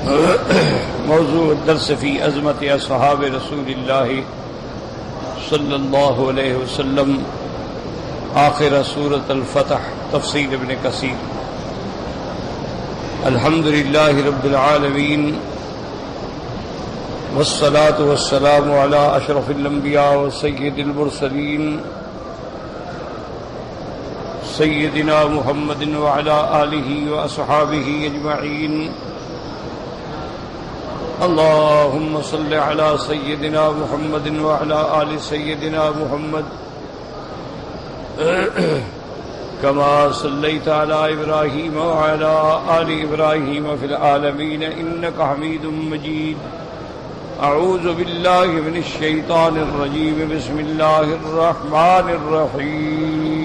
موضوع الدرس فی عظمت اصحاب رسول اللہ صلی اللہ علیہ وسلم، آخر سورۃ الفتح، تفسیر ابن کثیر۔ الحمد للہ رب العالمین، والصلاة والسلام علی اشرف الانبیاء وسید المرسلین سیدنا محمد وعلی آلہ واصحابہ اجمعین۔ اللهم صل على سيدنا محمد وعلى آل سيدنا محمد كما صليت على إبراهيم وعلى آل إبراهيم في العالمين إنك حميد مجيد۔ أعوذ بالله من الشيطان الرجيم، بسم الله الرحمن الرحيم۔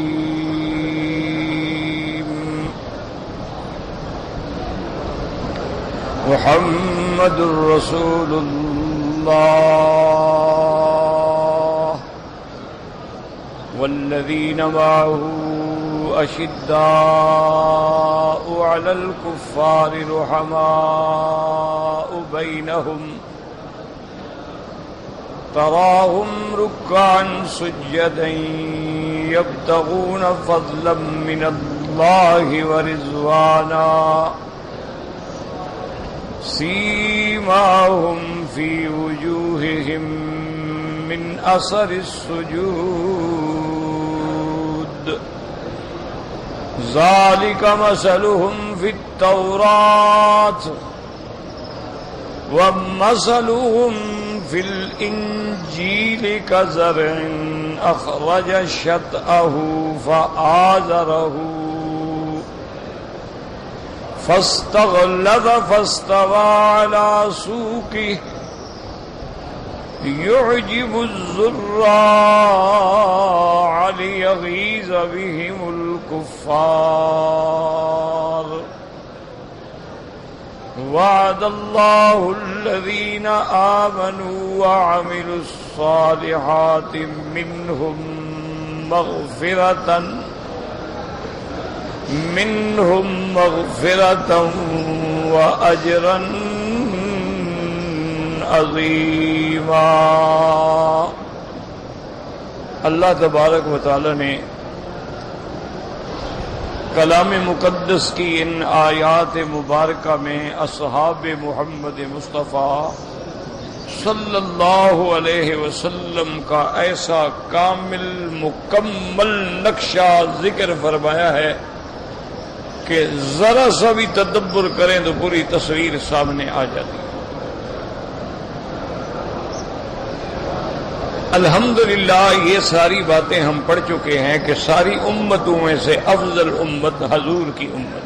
محمد رسول الله والذين معه أشداء على الكفار رحماء بينهم، تراهم ركعا سجدا يبتغون فضلا من الله ورضوانا، سیماہم فی وجوہہم من اثر السجود، ذالک مثلہم فی التوراۃ ومثلہم فی الانجیل کزرع اخرج شطأہ فآزرہ فاستغلظ فاستوى على سوقه يعجب الزراع ليغيظ بهم الكفار، وعد الله الذين آمنوا وعملوا الصالحات منهم مغفرة وأجرا عظیما۔ اللہ تبارک و تعالی نے کلام مقدس کی ان آیات مبارکہ میں اصحاب محمد مصطفیٰ صلی اللہ علیہ وسلم کا ایسا کامل مکمل نقشہ ذکر فرمایا ہے کہ ذرا سا بھی تدبر کریں تو پوری تصویر سامنے آ جاتی ہے۔ الحمدللہ یہ ساری باتیں ہم پڑھ چکے ہیں کہ ساری امتوں میں سے افضل امت حضور کی امت،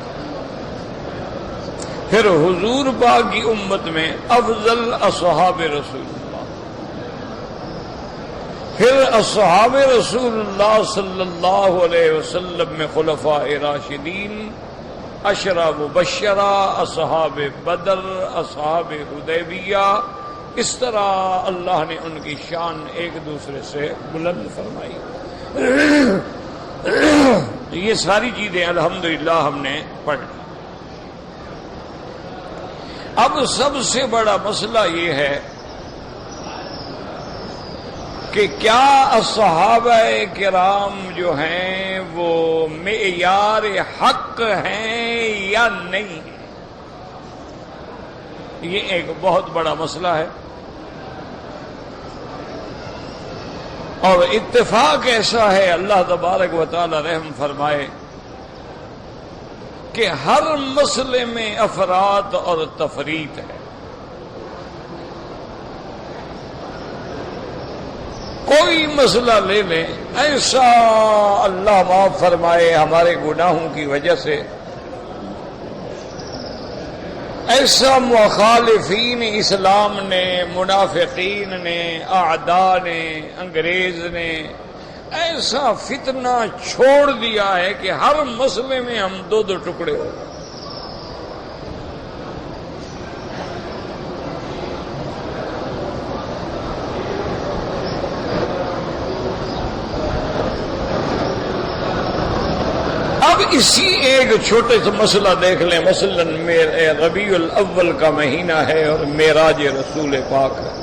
پھر حضور پاک کی امت میں افضل اصحاب رسول اللہ، پھر اصحاب رسول اللہ صلی اللہ علیہ وسلم میں خلفاء راشدین، عشرہ مبشرہ، اصحاب بدر، اصحاب حدیبیہ، اس طرح اللہ نے ان کی شان ایک دوسرے سے بلند فرمائی۔ یہ ساری چیزیں الحمدللہ ہم نے پڑھ لی۔ اب سب سے بڑا مسئلہ یہ ہے کہ کیا صحابہ کرام جو ہیں وہ معیار حق ہیں یا نہیں ہیں؟ یہ ایک بہت بڑا مسئلہ ہے، اور اتفاق ایسا ہے، اللہ تبارک و تعالی رحم فرمائے، کہ ہر مسئلے میں افراط اور تفریط ہے۔ کوئی مسئلہ لے لیں، ایسا اللہ معاف فرمائے ہمارے گناہوں کی وجہ سے ایسا مخالفین اسلام نے، منافقین نے، اعداء نے، انگریز نے ایسا فتنہ چھوڑ دیا ہے کہ ہر مسئلے میں ہم دو دو ٹکڑے ہو گئے۔ اب اسی ایک چھوٹے سے مسئلہ دیکھ لیں، مثلاً ربیع الاول کا مہینہ ہے اور معراج رسول پاک ہے۔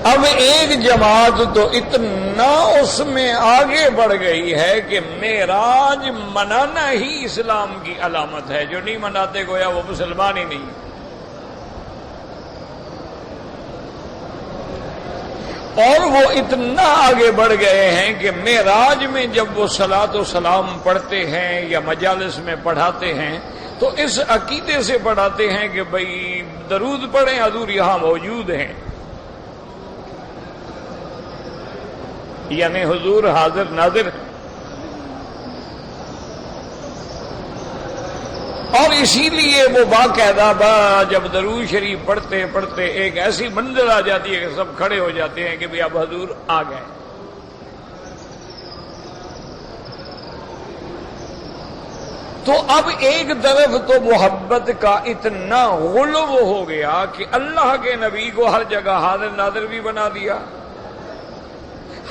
اب ایک جماعت تو اتنا اس میں آگے بڑھ گئی ہے کہ معراج منانا ہی اسلام کی علامت ہے، جو نہیں مناتے گویا وہ مسلمان ہی نہیں۔ اور وہ اتنا آگے بڑھ گئے ہیں کہ معراج میں جب وہ صلاۃ و سلام پڑھتے ہیں یا مجالس میں پڑھاتے ہیں تو اس عقیدے سے پڑھاتے ہیں کہ بھئی درود پڑھیں، حضور یہاں موجود ہیں، یعنی حضور حاضر ناظر۔ اور اسی لیے وہ باقاعدہ جب درود شریف پڑھتے پڑھتے ایک ایسی منزل آ جاتی ہے کہ سب کھڑے ہو جاتے ہیں کہ بھی اب حضور آ گئے۔ تو اب ایک طرف تو محبت کا اتنا غلو ہو گیا کہ اللہ کے نبی کو ہر جگہ حاضر ناظر بھی بنا دیا،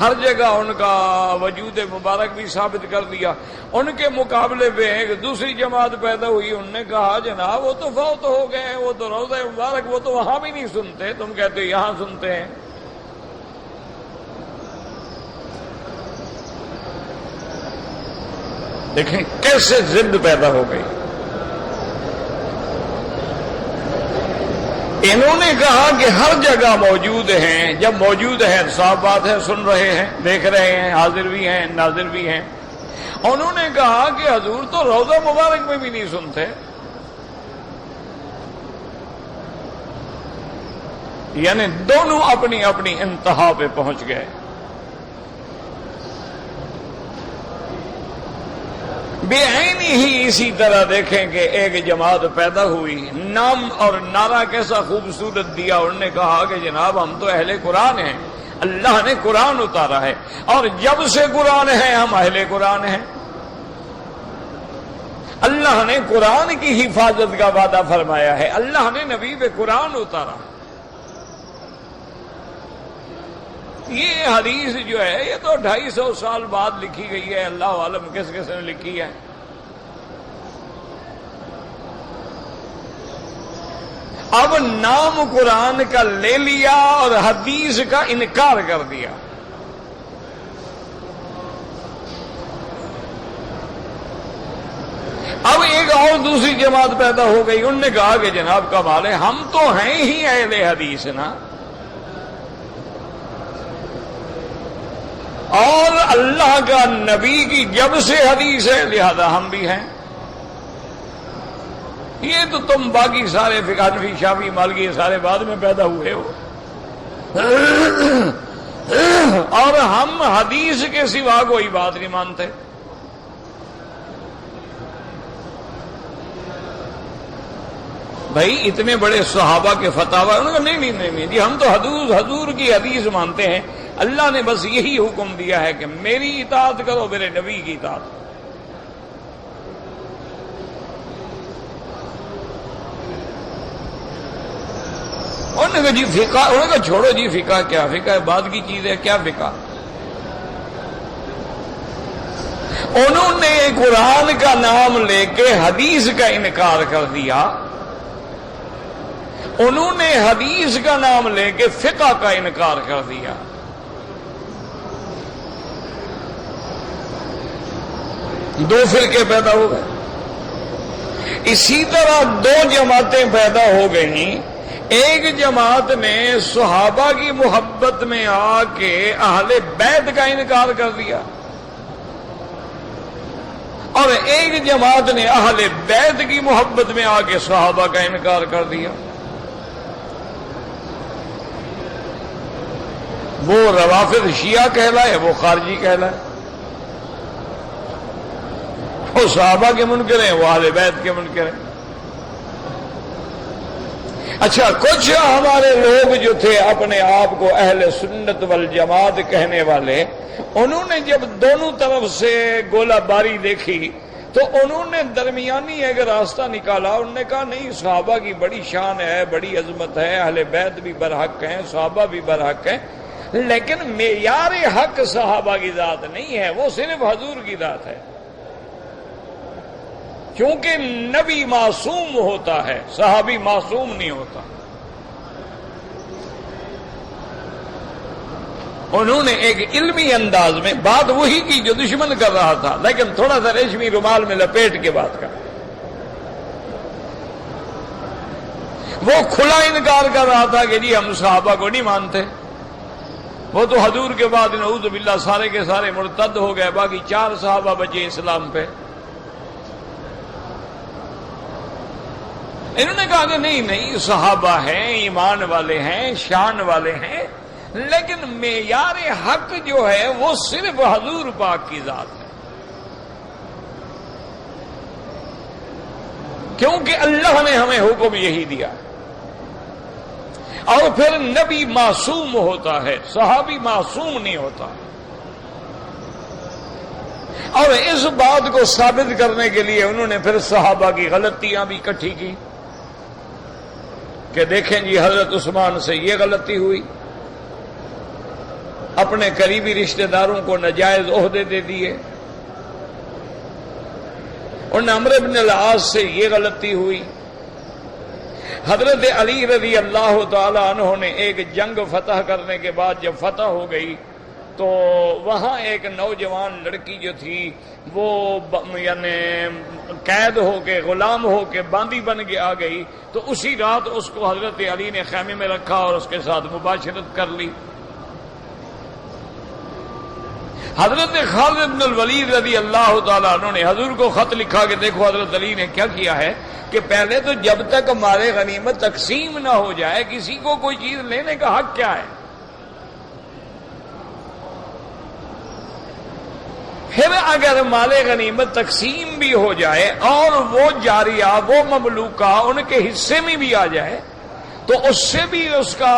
ہر جگہ ان کا وجود مبارک بھی ثابت کر دیا۔ ان کے مقابلے پہ ایک دوسری جماعت پیدا ہوئی، انہوں نے کہا جناب وہ تو فوت ہو گئے ہیں، وہ تو روضہ مبارک وہ تو وہاں بھی نہیں سنتے، تم کہتے ہو یہاں سنتے ہیں۔ دیکھیں کیسے ضد پیدا ہو گئی۔ انہوں نے کہا کہ ہر جگہ موجود ہیں، جب موجود ہیں صاف بات ہے سن رہے ہیں، دیکھ رہے ہیں، حاضر بھی ہیں ناظر بھی ہیں۔ انہوں نے کہا کہ حضور تو روضہ مبارک میں بھی نہیں سنتے، یعنی دونوں اپنی اپنی انتہا پہ پہنچ گئے۔ بے عینی ہی اسی طرح دیکھیں کہ ایک جماعت پیدا ہوئی، نام اور نعرہ کیسا خوبصورت دیا۔ انہوں نے کہا کہ جناب ہم تو اہل قرآن ہیں، اللہ نے قرآن اتارا ہے اور جب سے قرآن ہے ہم اہل قرآن ہیں، اللہ نے قرآن کی حفاظت کا وعدہ فرمایا ہے، اللہ نے نبی پہ قرآن اتارا۔ یہ حدیث جو ہے یہ تو 250 سال بعد لکھی گئی ہے، اللہ عالم کس کس نے لکھی ہے۔ اب نام قرآن کا لے لیا اور حدیث کا انکار کر دیا۔ اب ایک اور دوسری جماعت پیدا ہو گئی، انہوں نے کہا کہ جناب کمال ہے، ہم تو ہیں ہی اہل حدیث نا، اور اللہ کا نبی کی جب سے حدیث ہے لہذا ہم بھی ہیں۔ یہ تو تم باقی سارے فقہ حنفی شافعی مالکی سارے بعد میں پیدا ہوئے ہو، اور ہم حدیث کے سوا کوئی بات نہیں مانتے۔ بھائی اتنے بڑے صحابہ کے فتاوی، انہوں نے کہا نہیں جی ہم تو حضور کی حدیث مانتے ہیں، اللہ نے بس یہی حکم دیا ہے کہ میری اطاعت کرو، میرے نبی کی اطاعت۔ انہوں نے کہا جی فقہ، انہوں نے کہا چھوڑو جی فقہ کیا، فقہ بعد کی چیز ہے، کیا فقہ۔ انہوں نے قرآن کا نام لے کے حدیث کا انکار کر دیا، انہوں نے حدیث کا نام لے کے فقہ کا انکار کر دیا۔ دو فرقے پیدا ہو گئے۔ اسی طرح دو جماعتیں پیدا ہو گئیں، ایک جماعت نے صحابہ کی محبت میں آ کے اہل بیت کا انکار کر دیا، اور ایک جماعت نے اہل بیت کی محبت میں آ کے صحابہ کا انکار کر دیا۔ وہ روافض شیعہ کہلائے، وہ خارجی کہلائے، وہ صحابہ کے منکر ہیں، وہ اہل بیت کے منکر ہیں۔ اچھا کچھ ہمارے لوگ جو تھے اپنے آپ کو اہل سنت والجماعت کہنے والے، انہوں نے جب دونوں طرف سے گولہ باری دیکھی تو انہوں نے درمیانی ایک راستہ نکالا۔ انہوں نے کہا نہیں، صحابہ کی بڑی شان ہے، بڑی عظمت ہے، اہل بیت بھی برحق ہیں، صحابہ بھی برحق ہیں، لیکن معیار حق صحابہ کی ذات نہیں ہے، وہ صرف حضور کی ذات ہے، کیونکہ نبی معصوم ہوتا ہے، صحابی معصوم نہیں ہوتا۔ انہوں نے ایک علمی انداز میں بات وہی کی جو دشمن کر رہا تھا، لیکن تھوڑا سا ریشمی رومال میں لپیٹ کے بات کر۔ وہ کھلا انکار کر رہا تھا کہ جی ہم صحابہ کو نہیں مانتے، وہ تو حضور کے بعد نعوذ باللہ سارے کے سارے مرتد ہو گئے، باقی 4 صحابہ بچے اسلام پہ۔ انہوں نے کہا کہ نہیں صحابہ ہیں، ایمان والے ہیں، شان والے ہیں، لیکن معیار حق جو ہے وہ صرف حضور پاک کی ذات ہے، کیونکہ اللہ نے ہمیں حکم یہی دیا۔ اور پھر نبی معصوم ہوتا ہے، صحابی معصوم نہیں ہوتا۔ اور اس بات کو ثابت کرنے کے لیے انہوں نے پھر صحابہ کی غلطیاں بھی اکٹھی کی کہ دیکھیں جی حضرت عثمان سے یہ غلطی ہوئی، اپنے قریبی رشتہ داروں کو ناجائز عہدے دے دیے، ان عمرو بن العاص سے یہ غلطی ہوئی۔ حضرت علی رضی اللہ تعالی عنہ نے ایک جنگ فتح کرنے کے بعد جب فتح ہو گئی تو وہاں ایک نوجوان لڑکی جو تھی وہ یعنی قید ہو کے، غلام ہو کے، باندی بن کے آ گئی، تو اسی رات اس کو حضرت علی نے خیمے میں رکھا اور اس کے ساتھ مباشرت کر لی۔ حضرت خالد بن الولید رضی اللہ تعالیٰ عنہ نے حضور کو خط لکھا کہ دیکھو حضرت علی نے کیا کیا ہے کہ پہلے تو جب تک ہمارے غنیمت تقسیم نہ ہو جائے کسی کو کوئی چیز لینے کا حق کیا ہے، پھر اگر مال غنیمت تقسیم بھی ہو جائے اور وہ جاریہ، وہ مملوکہ ان کے حصے میں بھی آ جائے تو اس سے بھی اس کا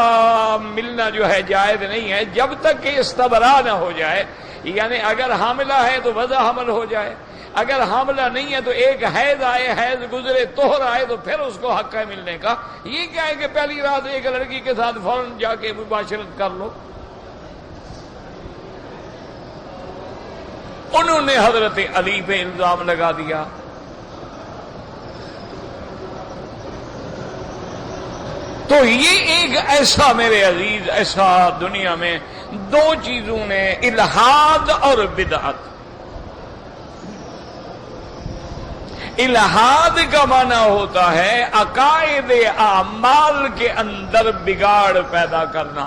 ملنا جو ہے جائز نہیں ہے جب تک کہ استبراء نہ ہو جائے۔ یعنی اگر حاملہ ہے تو وضع حمل ہو جائے، اگر حاملہ نہیں ہے تو ایک حیض آئے، حیض گزرے، طہر آئے تو پھر اس کو حق ہے ملنے کا۔ یہ کیا ہے کہ پہلی رات ایک لڑکی کے ساتھ فوراً جا کے مباشرت کر لو۔ انہوں نے حضرت علی پہ الزام لگا دیا۔ تو یہ ایک ایسا میرے عزیز، ایسا دنیا میں 2 چیزوں نے، الہاد اور بدعت۔ الہاد کا معنی ہوتا ہے عقائد اعمال کے اندر بگاڑ پیدا کرنا،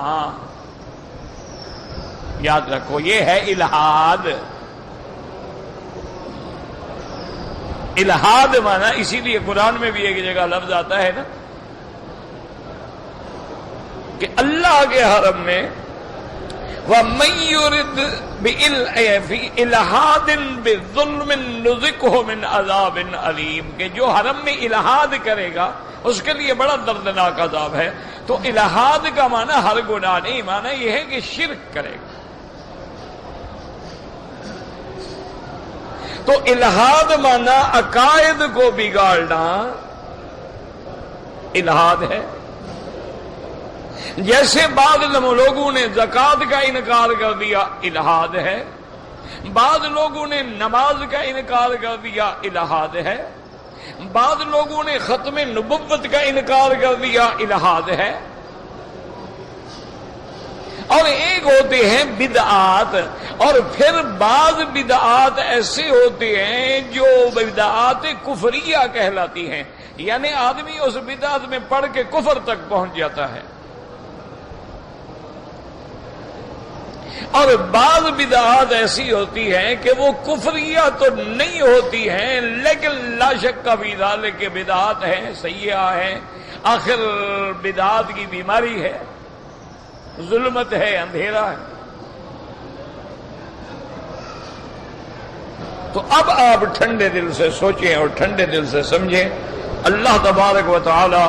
یاد رکھو یہ ہے الہاد۔ الہاد معنی، اسی لیے قرآن میں بھی ایک جگہ لفظ آتا ہے نا کہ اللہ کے حرم میں وَمَن يُرِدْ فِي إِلْحَادٍ بِظُلْمٍ نُذِقْهُ مِنْ عَذَابٍ أَلِيمٍ، کہ جو حرم میں الہاد کرے گا اس کے لیے بڑا دردناک عذاب ہے۔ تو الہاد کا معنی ہر گناہ نہیں، معنی یہ ہے کہ شرک کرے گا۔ تو الہاد معنی عقائد کو بگاڑنا الہاد ہے۔ جیسے بعض لوگوں نے زکوٰۃ کا انکار کر دیا، الہاد ہے۔ بعض لوگوں نے نماز کا انکار کر دیا، الہاد ہے۔ بعض لوگوں نے ختم نبوت کا انکار کر دیا، الہاد ہے۔ اور ایک ہوتے ہیں بدعات، اور پھر بعض بدعات ایسے ہوتے ہیں جو بدعات کفریہ کہلاتی ہیں، یعنی آدمی اس بدعت میں پڑھ کے کفر تک پہنچ جاتا ہے۔ اور بعض بدعات ایسی ہوتی ہیں کہ وہ کفریہ تو نہیں ہوتی ہیں لیکن لا شک کا ذالک کے بدعات ہیں، سیئہ ہیں۔ آخر بدعات کی بیماری ہے، ظلمت ہے، اندھیرا ہے۔ تو اب آپ ٹھنڈے دل سے سوچیں اور ٹھنڈے دل سے سمجھیں، اللہ تبارک و تعالی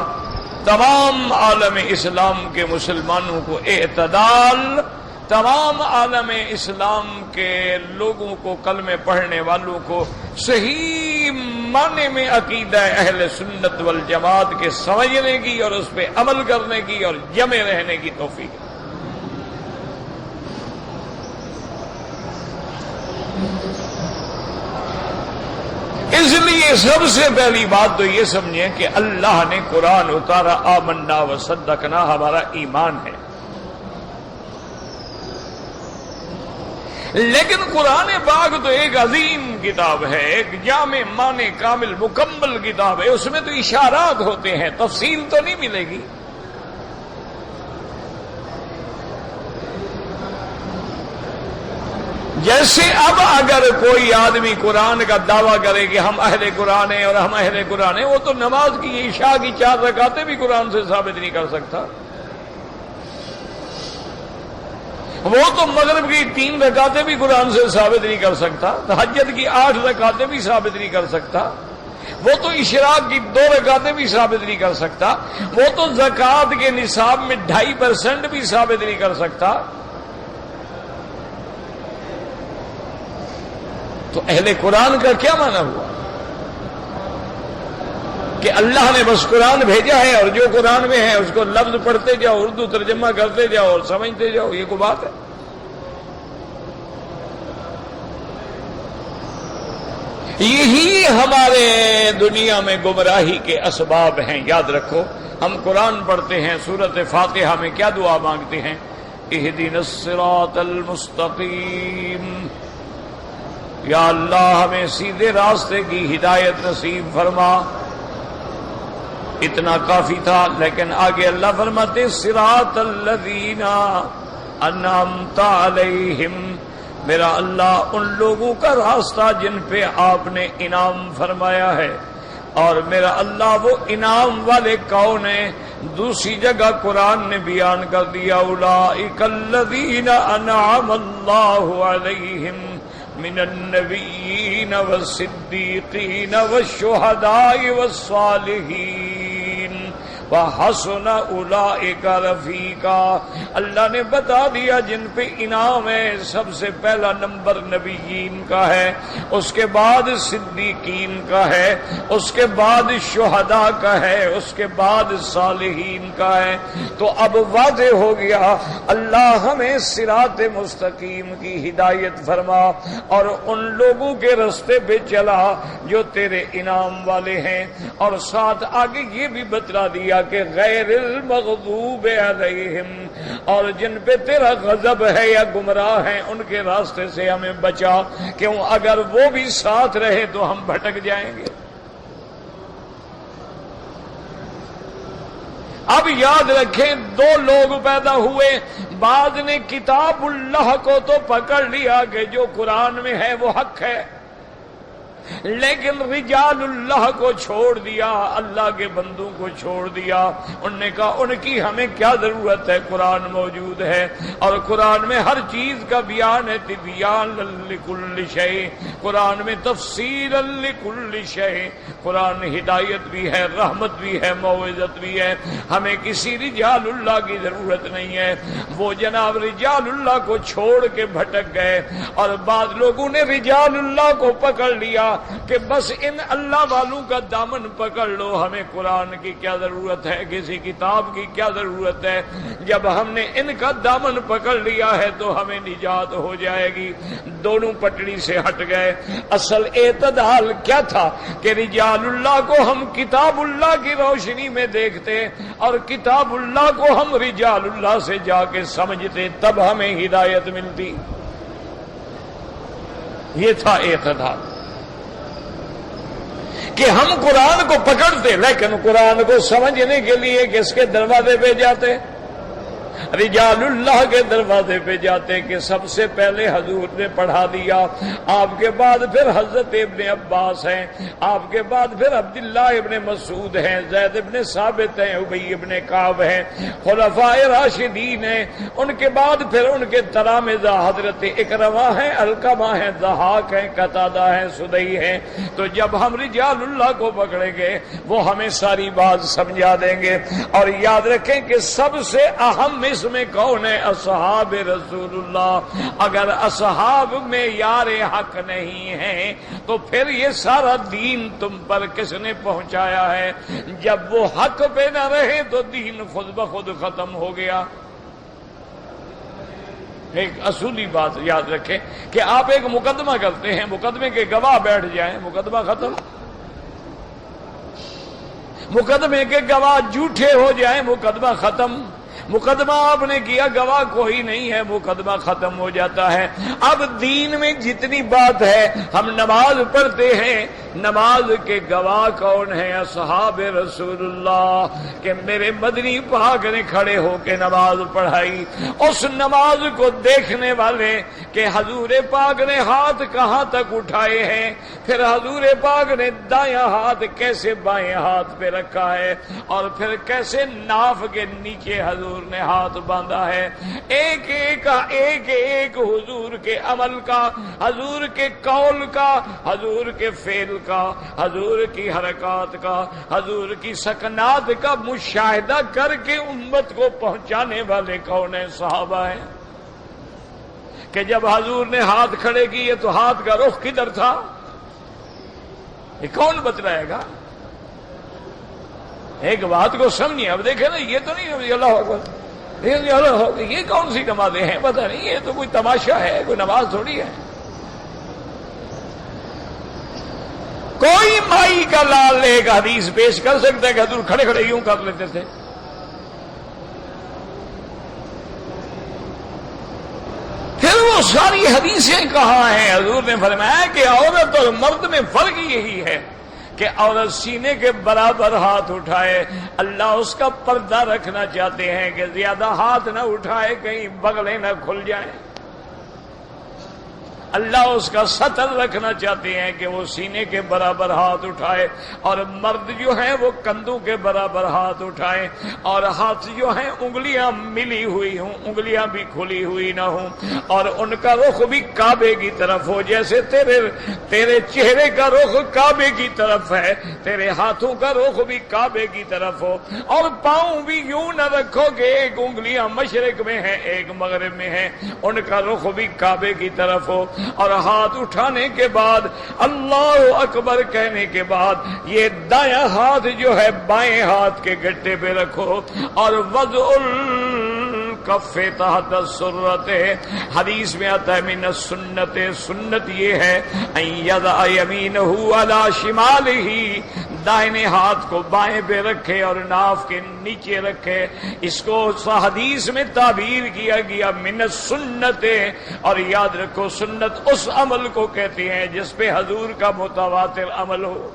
تمام عالم اسلام کے مسلمانوں کو اعتدال، تمام عالم اسلام کے لوگوں کو، کلمے پڑھنے والوں کو صحیح معنی میں عقیدہ اہل سنت والجماعت کے سمجھنے کی اور اس پہ عمل کرنے کی اور جمع رہنے کی توفیق۔ سب سے پہلی بات تو یہ سمجھیں کہ اللہ نے قرآن اتارا، آمنا و صدقنا، ہمارا ایمان ہے۔ لیکن قرآن پاک تو ایک عظیم کتاب ہے، ایک جامع معنی کامل مکمل کتاب ہے، اس میں تو اشارات ہوتے ہیں، تفصیل تو نہیں ملے گی۔ جیسے اب اگر کوئی آدمی قرآن کا دعویٰ کرے کہ ہم اہل قرآن ہیں اور ہم اہل قرآن ہیں، وہ تو نماز کی عشاء کی 4 رکعتیں بھی قرآن سے ثابت نہیں کر سکتا، وہ تو مغرب کی 3 رکعتیں بھی قرآن سے ثابت نہیں کر سکتا، تہجد کی 8 رکعتیں بھی ثابت نہیں کر سکتا، وہ تو اشراق کی 2 رکعتیں بھی ثابت نہیں کر سکتا، وہ تو زکوٰۃ کے نصاب میں 2.5% بھی ثابت نہیں کر سکتا۔ تو اہل قرآن کا کیا معنی ہوا؟ کہ اللہ نے بس قرآن بھیجا ہے اور جو قرآن میں ہے اس کو لفظ پڑھتے جاؤ، اردو ترجمہ کرتے جاؤ اور سمجھتے جاؤ، یہ کوئی بات ہے؟ یہی ہمارے دنیا میں گمراہی کے اسباب ہیں۔ یاد رکھو، ہم قرآن پڑھتے ہیں، سورۃ فاتحہ میں کیا دعا مانگتے ہیں؟ اہدنا الصراط المستقیم، یا اللہ ہمیں سیدھے راستے کی ہدایت نصیب فرما۔ اتنا کافی تھا، لیکن آگے اللہ فرماتے صراط الذین انعمت علیہم، میرا اللہ ان لوگوں کا راستہ جن پہ آپ نے انعام فرمایا ہے، اور میرا اللہ وہ انعام والے کون ہیں؟ دوسری جگہ قرآن نے بیان کر دیا، اولئک الذین انعم اللہ علیہم من النبیین والصدیقین والشہداء والصالحین وحسن اولئک رفیقا۔ اللہ نے بتا دیا جن پہ انعام ہے، سب سے پہلا نمبر نبیین کا ہے، اس کے بعد صدیقین کا ہے، اس کے بعد شہداء کا ہے، اس کے بعد صالحین کا ہے۔ تو اب واضح ہو گیا اللہ ہمیں صراط مستقیم کی ہدایت فرما اور ان لوگوں کے رستے پہ چلا جو تیرے انعام والے ہیں، اور ساتھ آگے یہ بھی بتلا دیا کہ غیر المغضوب علیہم، اور جن پہ تیرا غضب ہے یا گمراہ ہیں ان کے راستے سے ہمیں بچا، کیوں اگر وہ بھی ساتھ رہے تو ہم بھٹک جائیں گے۔ اب یاد رکھیں، 2 لوگ پیدا ہوئے، بعض نے کتاب اللہ کو تو پکڑ لیا کہ جو قرآن میں ہے وہ حق ہے، لیکن رجال اللہ کو چھوڑ دیا، اللہ کے بندوں کو چھوڑ دیا۔ انہوں نے کہا ان کی ہمیں کیا ضرورت ہے، قرآن موجود ہے اور قرآن میں ہر چیز کا بیان ہے، تبیان لکل شیء، قرآن میں تفسیر لکل شیء، قرآن ہدایت بھی ہے، رحمت بھی ہے، موعظت بھی ہے، ہمیں کسی رجال اللہ کی ضرورت نہیں ہے۔ وہ جناب رجال اللہ کو چھوڑ کے بھٹک گئے، اور بعض لوگوں نے رجال اللہ کو پکڑ لیا کہ بس ان اللہ والوں کا دامن پکڑ لو، ہمیں قرآن کی کیا ضرورت ہے، کسی کتاب کی کیا ضرورت ہے، جب ہم نے ان کا دامن پکڑ لیا ہے تو ہمیں نجات ہو جائے گی۔ دونوں پٹڑی سے ہٹ گئے۔ اصل اعتدال کیا تھا کہ رجال اللہ کو ہم کتاب اللہ کی روشنی میں دیکھتے اور کتاب اللہ کو ہم رجال اللہ سے جا کے سمجھتے، تب ہمیں ہدایت ملتی۔ یہ تھا اعتدال، کہ ہم قرآن کو پکڑتے لیکن قرآن کو سمجھنے کے لیے کس کے دروازے پہ جاتے؟ رجال اللہ کے دروازے پہ جاتے کہ سب سے پہلے حضور نے پڑھا دیا، آپ کے بعد پھر حضرت ابن عباس ہیں، آپ کے بعد پھر عبداللہ ابن مسعود ہیں، زید ابن ثابت ہیں، ابی ابن کعب ہیں، خلفاء راشدین ہیں، ان کے بعد پھر ان کے تلامذہ حضرت اکرمہ ہیں، علقمہ ہیں، ضحاک ہیں، قتادہ ہیں، سدی ہیں۔ تو جب ہم رجال اللہ کو پکڑیں گے وہ ہمیں ساری بات سمجھا دیں گے۔ اور یاد رکھیں کہ سب سے اہم اس میں کون ہے؟ اصحاب رسول اللہ۔ اگر اصحاب میں یار حق نہیں ہے تو پھر یہ سارا دین تم پر کس نے پہنچایا ہے؟ جب وہ حق پہ نہ رہے تو دین خود بخود ختم ہو گیا۔ ایک اصولی بات یاد رکھیں کہ آپ ایک مقدمہ کرتے ہیں، مقدمے کے گواہ بیٹھ جائیں، مقدمہ ختم، مقدمے کے گواہ جھوٹے ہو جائیں مقدمہ ختم. مقدمہ آپ نے کیا گواہ کوئی نہیں ہے مقدمہ ختم ہو جاتا ہے. اب دین میں جتنی بات ہے ہم نماز پڑھتے ہیں نماز کے گواہ کون ہیں؟ اصحاب رسول اللہ کہ میرے مدنی پاک نے کھڑے ہو کے نماز پڑھائی. اس نماز کو دیکھنے والے کہ حضور پاک نے ہاتھ کہاں تک اٹھائے ہیں, پھر حضور پاک نے دایاں ہاتھ کیسے بائیں ہاتھ پہ رکھا ہے, اور پھر کیسے ناف کے نیچے حضور نے ہاتھ باندھا ہے. ایک ایک حضور کے عمل کا, حضور کے قول کا, حضور کے فعل کا, حضور کی حرکات کا, حضور کی سکنات کا مشاہدہ کر کے امت کو پہنچانے والے کون ہیں؟ صحابہ ہیں. کہ جب حضور نے ہاتھ کھڑے کیے تو ہاتھ کا رخ کدھر تھا؟ یہ کون بتلائے گا؟ ایک بات کو سمجھیں. اب دیکھیں نا, یہ تو نہیں اللہ اکبر, یہ کون سی نمازیں ہیں؟ پتہ نہیں, یہ تو کوئی تماشا ہے, کوئی نماز تھوڑی ہے. کوئی مائی کا لال ایک حدیث پیش کر سکتا ہے کہ حضور کھڑے کھڑے یوں کر لیتے تھے؟ پھر وہ ساری حدیثیں کہاں ہیں؟ حضور نے فرمایا کہ عورت اور مرد میں فرق یہی ہے کہ عورت سینے کے برابر ہاتھ اٹھائے, اللہ اس کا پردہ رکھنا چاہتے ہیں کہ زیادہ ہاتھ نہ اٹھائے کہیں بغلیں نہ کھل جائیں. اللہ اس کا سطر رکھنا چاہتے ہیں کہ وہ سینے کے برابر ہاتھ اٹھائے, اور مرد جو ہیں وہ کندھوں کے برابر ہاتھ اٹھائیں, اور ہاتھ جو ہیں انگلیاں ملی ہوئی ہوں, انگلیاں بھی کھلی ہوئی نہ ہوں, اور ان کا رخ بھی کعبے کی طرف ہو. جیسے تیرے چہرے کا رخ کعبے کی طرف ہے, تیرے ہاتھوں کا رخ بھی کعبے کی طرف ہو, اور پاؤں بھی یوں نہ رکھو کہ ایک انگلیاں مشرق میں ہیں ایک مغرب میں ہیں, ان کا رخ بھی کعبے کی طرف ہو. اور ہاتھ اٹھانے کے بعد اللہ اکبر کہنے کے بعد یہ دایاں ہاتھ جو ہے بائیں ہاتھ کے گٹے پہ رکھو, اور وضع الکف تحت السرۃ, حدیث میں آتا ہے من السنت, سنت یہ ہے ان یضع یمینہ علی شمالہ, دائنے ہاتھ کو بائیں پہ رکھے اور ناف کے نیچے رکھے. اس کو حدیث میں تعبیر کیا گیا من السنت, اور یاد رکھو سنت اس عمل کو کہتے ہیں جس پہ حضور کا متواتر عمل ہو.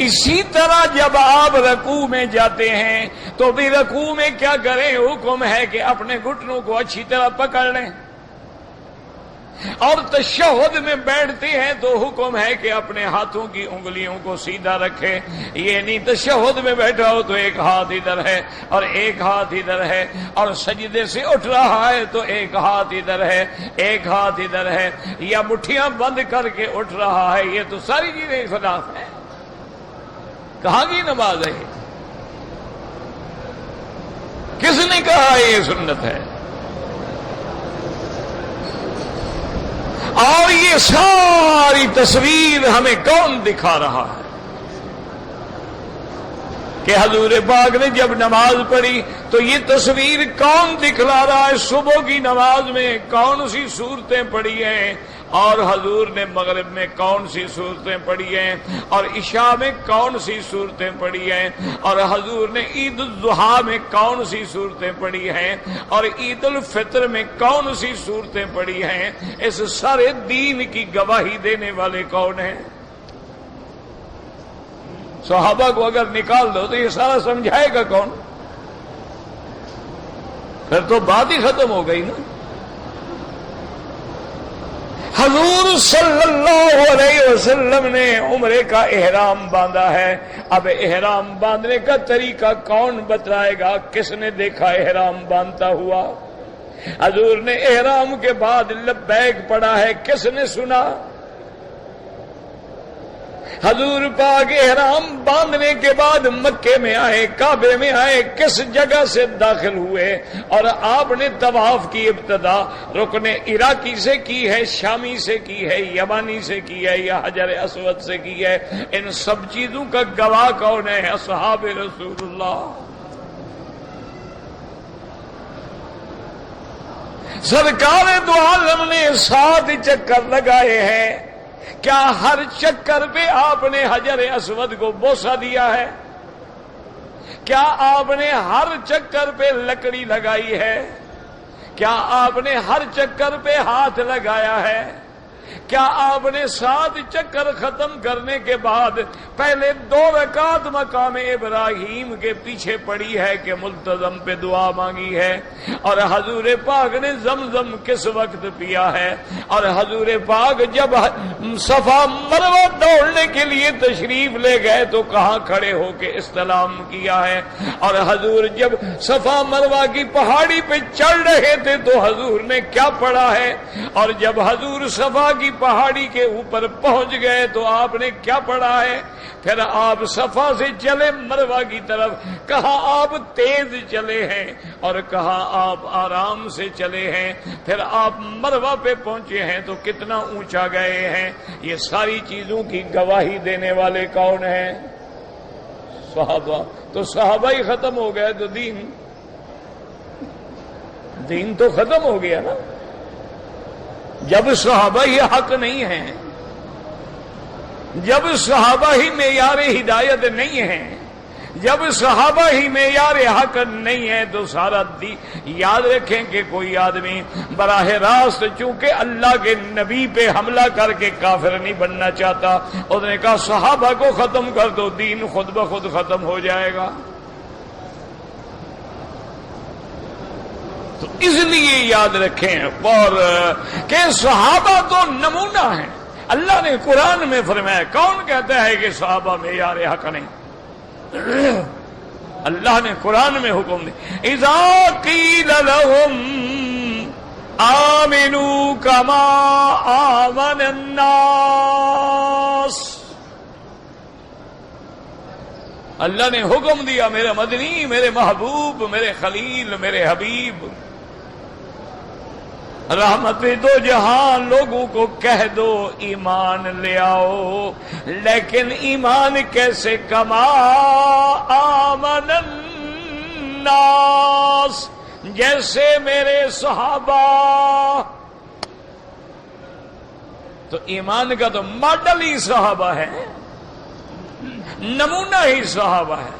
اسی طرح جب آپ رکوع میں جاتے ہیں تو بھی رکوع میں کیا کریں؟ حکم ہے کہ اپنے گھٹنوں کو اچھی طرح پکڑ لیں, اور تشہد میں بیٹھتے ہیں تو حکم ہے کہ اپنے ہاتھوں کی انگلیوں کو سیدھا رکھیں. یہ نہیں تشہد میں بیٹھا ہو تو ایک ہاتھ ادھر ہے اور ایک ہاتھ ادھر ہے, اور سجدے سے اٹھ رہا ہے تو ایک ہاتھ ادھر ہے ایک ہاتھ ادھر ہے, یا مٹھیاں بند کر کے اٹھ رہا ہے. یہ تو ساری چیزیں خلاف ہیں. کہاں کی نماز ہے؟ کس نے کہا یہ سنت ہے؟ اور یہ ساری تصویر ہمیں کون دکھا رہا ہے کہ حضور پاک نے جب نماز پڑھی تو یہ تصویر کون دکھلا رہا ہے؟ صبح کی نماز میں کون سی صورتیں پڑھی ہیں, اور حضور نے مغرب میں کون سی صورتیں پڑھی ہیں, اور عشاء میں کون سی صورتیں پڑھی ہیں, اور حضور نے عید الضحیٰ میں کون سی صورتیں پڑھی ہیں, اور عید الفطر میں کون سی صورتیں پڑھی ہیں. اس سارے دین کی گواہی دینے والے کون ہیں؟ صحابہ کو اگر نکال دو تو یہ سارا سمجھائے گا کون؟ پھر تو بات ہی ختم ہو گئی نا. حضور صلی اللہ علیہ وسلم نے عمرے کا احرام باندھا ہے. اب احرام باندھنے کا طریقہ کون بتلائے گا؟ کس نے دیکھا احرام باندھتا ہوا؟ حضور نے احرام کے بعد لبیک پڑھا ہے, کس نے سنا؟ حضور پاک احرام باندھنے کے بعد مکے میں آئے, کعبے میں آئے, کس جگہ سے داخل ہوئے, اور آپ نے طواف کی ابتدا رکن عراقی سے کی ہے, شامی سے کی ہے, یمانی سے کی ہے, یا حجر اسود سے کی ہے؟ ان سب چیزوں کا گواہ کون ہے؟ اصحاب رسول اللہ. سرکار دو عالم نے 7 چکر لگائے ہیں, کیا ہر چکر پہ آپ نے حجر اسود کو بوسہ دیا ہے؟ کیا آپ نے ہر چکر پہ لکڑی لگائی ہے؟ کیا آپ نے ہر چکر پہ ہاتھ لگایا ہے؟ کیا آپ نے 7 چکر ختم کرنے کے بعد پہلے 2 رکعت مقام ابراہیم کے پیچھے پڑی ہے کہ ملتزم پہ دعا مانگی ہے؟ اور حضور پاک نے زمزم کس وقت پیا ہے؟ اور حضور پاک جب صفا مروہ دوڑنے کے لیے تشریف لے گئے تو کہاں کھڑے ہو کے استلام کیا ہے؟ اور حضور جب صفا مروہ کی پہاڑی پہ چڑھ رہے تھے تو حضور نے کیا پڑھا ہے؟ اور جب حضور صفا کی پہاڑی کے اوپر پہنچ گئے تو آپ نے کیا پڑھا ہے؟ پھر آپ صفا سے چلے مروہ کی طرف، کہاں آپ تیز چلے ہیں اور کہاں آپ آرام سے چلے ہیں، پھر آپ مروہ پہ پہنچے ہیں تو کتنا اونچا گئے ہیں؟ یہ ساری چیزوں کی گواہی دینے والے کون ہیں؟ صحابہ۔ تو صحابہ ہی ختم ہو گئے تو دین تو ختم ہو گیا نا۔ جب صحابہ ہی حق نہیں ہیں، جب صحابہ ہی معیار ہدایت نہیں ہیں، جب صحابہ ہی معیار حق نہیں ہے تو سارا یاد رکھیں کہ کوئی آدمی براہ راست چونکہ اللہ کے نبی پہ حملہ کر کے کافر نہیں بننا چاہتا، اس نے کہا صحابہ کو ختم کر دو، دین خود بخود ختم ہو جائے گا۔ تو اس لیے یاد رکھیں اور کہ صحابہ تو نمونہ ہیں۔ اللہ نے قرآن میں فرمایا، کون کہتا ہے کہ صحابہ معیار حق نہیں؟ اللہ نے قرآن میں حکم دیا، اذا قیل لهم آمنوا کما آمن الناس، اللہ نے حکم دیا میرے مدنی، میرے محبوب، میرے خلیل، میرے حبیب، رحمت دو جہان لوگوں کو کہہ دو ایمان لے آؤ، لیکن ایمان کیسے؟ کما آمن الناس، جیسے میرے صحابہ۔ تو ایمان کا تو ماڈل ہی صحابہ ہے، نمونہ ہی صحابہ ہے۔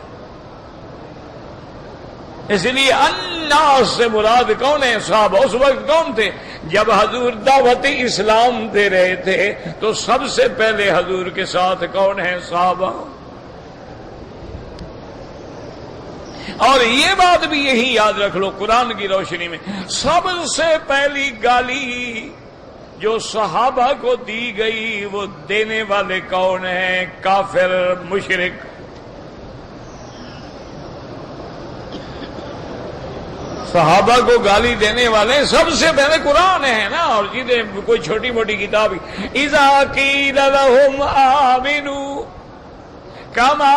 اس لیے الناس سے مراد کون ہے؟ صحابہ۔ اس وقت کون تھے؟ جب حضور دعوت اسلام دے رہے تھے تو سب سے پہلے حضور کے ساتھ کون ہے؟ صحابہ۔ اور یہ بات بھی یہی یاد رکھ لو، قرآن کی روشنی میں سب سے پہلی گالی جو صحابہ کو دی گئی وہ دینے والے کون ہیں؟ کافر، مشرک۔ صحابہ کو گالی دینے والے سب سے پہلے قرآن ہے نا، اور چیزیں کوئی چھوٹی موٹی کتاب ہی۔ اذا قیل لهم آمنوا کما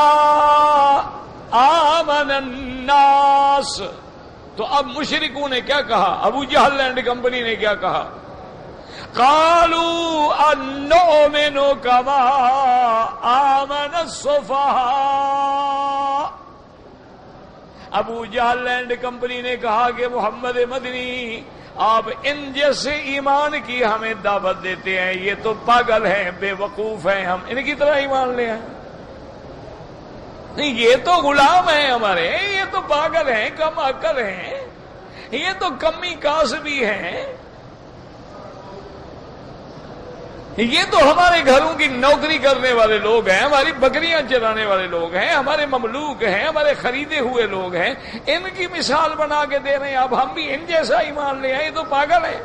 آمن الناس، تو اب مشرکوں نے کیا کہا؟ ابو جہل اینڈ کمپنی نے کیا کہا؟ قالوا انؤمن کما آمن السفہاء۔ ابو جہل اینڈ کمپنی نے کہا کہ محمد مدنی آپ ان جیسے ایمان کی ہمیں دعوت دیتے ہیں، یہ تو پاگل ہیں، بے وقوف ہیں، ہم ان کی طرح ایمان لے آئیں؟ نہیں، یہ تو غلام ہیں ہمارے، یہ تو پاگل ہیں، کم عقل ہیں، یہ تو کمی کاسبی ہیں، یہ تو ہمارے گھروں کی نوکری کرنے والے لوگ ہیں، ہماری بکریاں چرانے والے لوگ ہیں، ہمارے مملوک ہیں، ہمارے خریدے ہوئے لوگ ہیں، ان کی مثال بنا کے دے رہے ہیں، اب ہم بھی ان جیسا ایمان لے آئے؟ یہ تو پاگل ہیں۔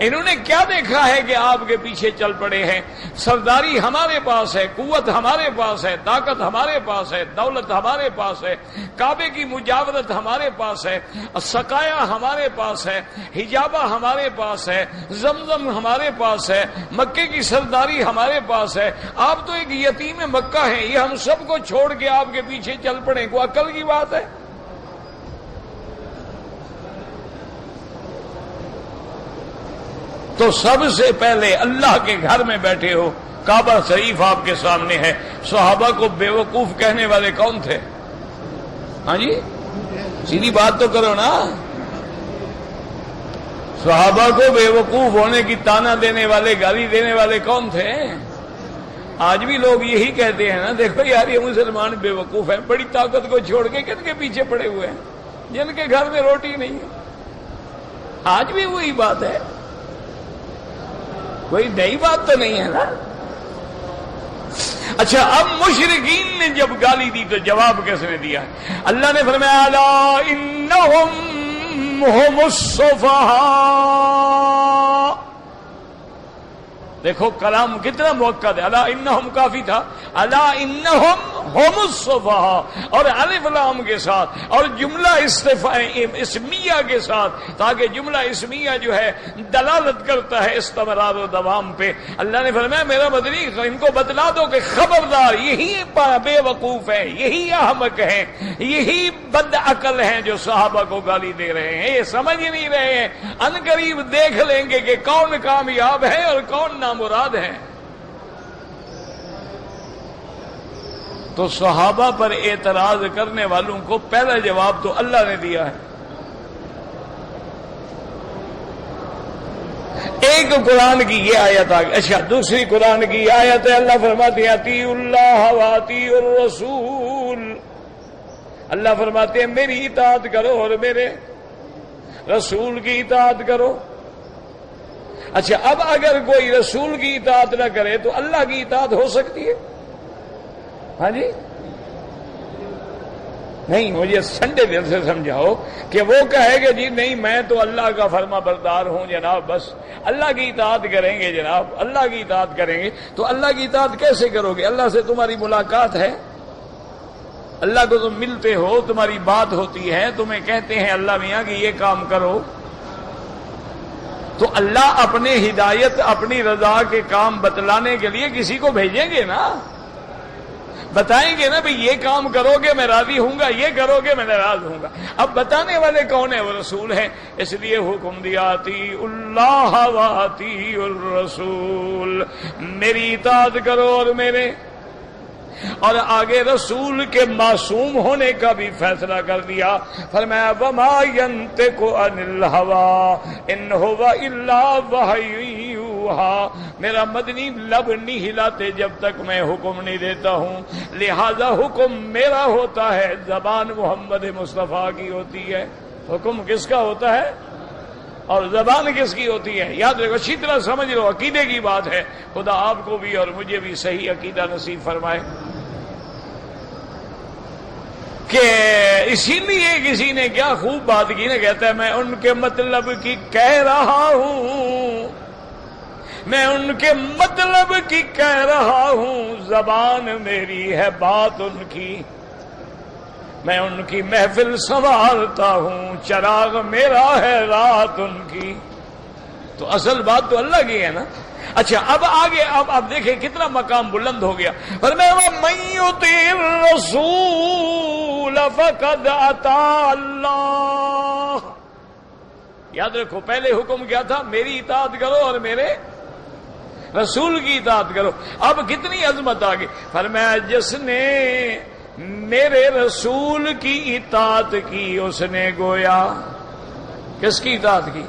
انہوں نے کیا دیکھا ہے کہ آپ کے پیچھے چل پڑے ہیں؟ سرداری ہمارے پاس ہے، قوت ہمارے پاس ہے، طاقت ہمارے پاس ہے، دولت ہمارے پاس ہے، کعبے کی مجاورت ہمارے پاس ہے، سقایا ہمارے پاس ہے، حجابہ ہمارے پاس ہے، زمزم ہمارے پاس ہے، مکے کی سرداری ہمارے پاس ہے، آپ تو ایک یتیم مکہ ہیں، یہ ہم سب کو چھوڑ کے آپ کے پیچھے چل پڑے، کوئی عقل کی بات ہے؟ تو سب سے پہلے اللہ کے گھر میں بیٹھے ہو، کعبہ شریف آپ کے سامنے ہے، صحابہ کو بے وقوف کہنے والے کون تھے؟ ہاں جی، سیدھی بات تو کرو نا۔ صحابہ کو بیوقوف ہونے کی تانا دینے والے، گالی دینے والے کون تھے؟ آج بھی لوگ یہی کہتے ہیں نا، دیکھو یار یہ مسلمان بیوقوف ہیں، بڑی طاقت کو چھوڑ کے کن کے پیچھے پڑے ہوئے ہیں، جن کے گھر میں روٹی نہیں ہے۔ آج بھی وہی بات ہے، کوئی نئی بات تو نہیں ہے نا۔ اچھا، اب مشرکین نے جب گالی دی تو جواب کیسے نے دیا؟ اللہ نے فرمایا الا انہم ہم الصفہاء۔ دیکھو کلام کتنا موقع ہے، الا انہم کافی تھا، الا انہم ہم الصفہاء اور الف لام کے ساتھ اور جملہ اسمیہ کے ساتھ، تاکہ جملہ اسمیہ جو ہے دلالت کرتا ہے استمرار و دوام پہ۔ اللہ نے فرمایا میرا مدنی ان کو بتلا دو کہ خبردار یہی بے وقوف ہیں، یہی احمق ہیں، یہی بد عقل ہیں جو صحابہ کو گالی دے رہے ہیں، یہ سمجھ ہی نہیں رہے ہیں۔ ان قریب دیکھ لیں گے کہ کون کامیاب ہے اور کون نامراد ہے۔ تو صحابہ پر اعتراض کرنے والوں کو پہلا جواب تو اللہ نے دیا ہے۔ ایک قرآن کی یہ آیت آ گئی، اچھا دوسری قرآن کی آیت ہے، اللہ فرماتے ہیں اطیعوا اللہ واطیعوا الرسول۔ اللہ فرماتے ہیں میری اطاعت کرو اور میرے رسول کی اطاعت کرو۔ اچھا، اب اگر کوئی رسول کی اطاعت نہ کرے تو اللہ کی اطاعت ہو سکتی ہے؟ ہاں جی نہیں، مجھے سنڈے دل سے سمجھاؤ کہ وہ کہے کہ جی نہیں میں تو اللہ کا فرما بردار ہوں جناب، بس اللہ کی اطاعت کریں گے جناب، اللہ کی اطاعت کریں گے۔ تو اللہ کی اطاعت کیسے کرو گے؟ اللہ سے تمہاری ملاقات ہے، اللہ کو تم ملتے ہو، تمہاری بات ہوتی ہے، تمہیں کہتے ہیں اللہ میاں کہ یہ کام کرو، تو اللہ اپنے ہدایت اپنی رضا کے کام بتلانے کے لیے کسی کو بھیجیں گے نا، بتائیں گے نا بھئی یہ کام کرو گے میں راضی ہوں گا، یہ کرو گے میں ناراض ہوں گا۔ اب بتانے والے کون ہیں؟ وہ رسول ہیں، اس لیے حکم دیا اطیعوا اللہ واطیعوا الرسول، میری اطاعت کرو اور میرے، اور آگے رسول کے معصوم ہونے کا بھی فیصلہ کر دیا، فرمایا وما ينطق عن الهوى ان هو الا وحی یوحی، میرا مدنی لب نہیں ہلاتے جب تک میں حکم نہیں دیتا ہوں، لہذا حکم میرا ہوتا ہے، زبان محمد مصطفیٰ کی ہوتی ہے۔ حکم کس کا ہوتا ہے اور زبان کس کی ہوتی ہے؟ یاد رکھو، اچھی طرح سمجھ لو، عقیدے کی بات ہے۔ خدا آپ کو بھی اور مجھے بھی صحیح عقیدہ نصیب فرمائے۔ کہ اسی لیے کسی نے کیا خوب بات کی نا، کہتا ہے میں ان کے مطلب کی کہہ رہا ہوں، میں ان کے مطلب کی کہہ رہا ہوں، زبان میری ہے بات ان کی، میں ان کی محفل سنوارتا ہوں، چراغ میرا ہے رات ان کی۔ تو اصل بات تو اللہ کی ہے نا۔ اچھا، اب آگے اب دیکھیں کتنا مقام بلند ہو گیا، فرمایا وَمَن يُطِعِ الرَّسُولَ فَقَدْ أَطَاعَ اللَّهَ۔ یاد رکھو پہلے حکم کیا تھا؟ میری اطاعت کرو اور میرے رسول کی اطاعت کرو۔ اب کتنی عظمت آگے، فرمایا جس نے میرے رسول کی اطاعت کی اس نے گویا کس کی اطاعت کی؟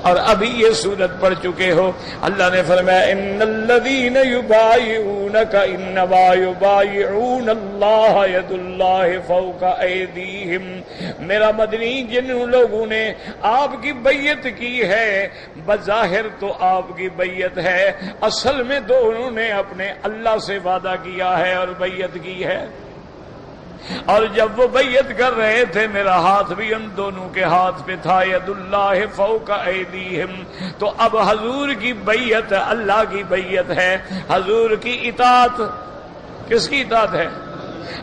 اور ابھی یہ سورت پڑھ چکے ہو، اللہ نے فرمایا ان الذین یبایعونک انما یبایعون اللہ ید اللہ فوق ایدیہم، میرا مدنی جن لوگوں نے آپ کی بیعت کی ہے، بظاہر تو آپ کی بیعت ہے، اصل میں تو انہوں نے اپنے اللہ سے وعدہ کیا ہے اور بیعت کی ہے۔ اور جب وہ بیعت کر رہے تھے میرا ہاتھ بھی ان دونوں کے ہاتھ پہ تھا، ید اللہ فوق ایدیہم۔ تو اب حضور کی بیعت اللہ کی بیعت ہے، حضور کی اطاعت کس کی اطاعت ہے؟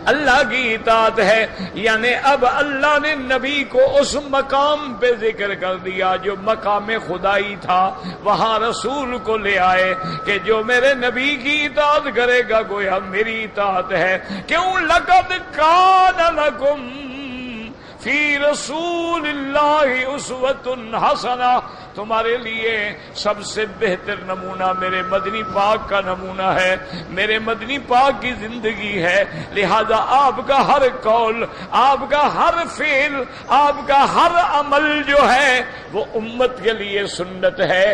اللہ کی اطاعت ہے۔ یعنی اب اللہ نے نبی کو اس مقام پہ ذکر کر دیا جو مقام خدائی تھا، وہاں رسول کو لے آئے کہ جو میرے نبی کی اطاعت کرے گا گویا میری اطاعت ہے۔ کیوں؟ لقد کان لکم فی رسول اللہ اسوۃ حسنہ، تمہارے لیے سب سے بہتر نمونہ میرے مدنی پاک کا نمونہ ہے، میرے مدنی پاک کی زندگی ہے، لہذا آپ کا ہر قول، آپ کا ہر فعل، آپ کا ہر عمل جو ہے وہ امت کے لیے سنت ہے۔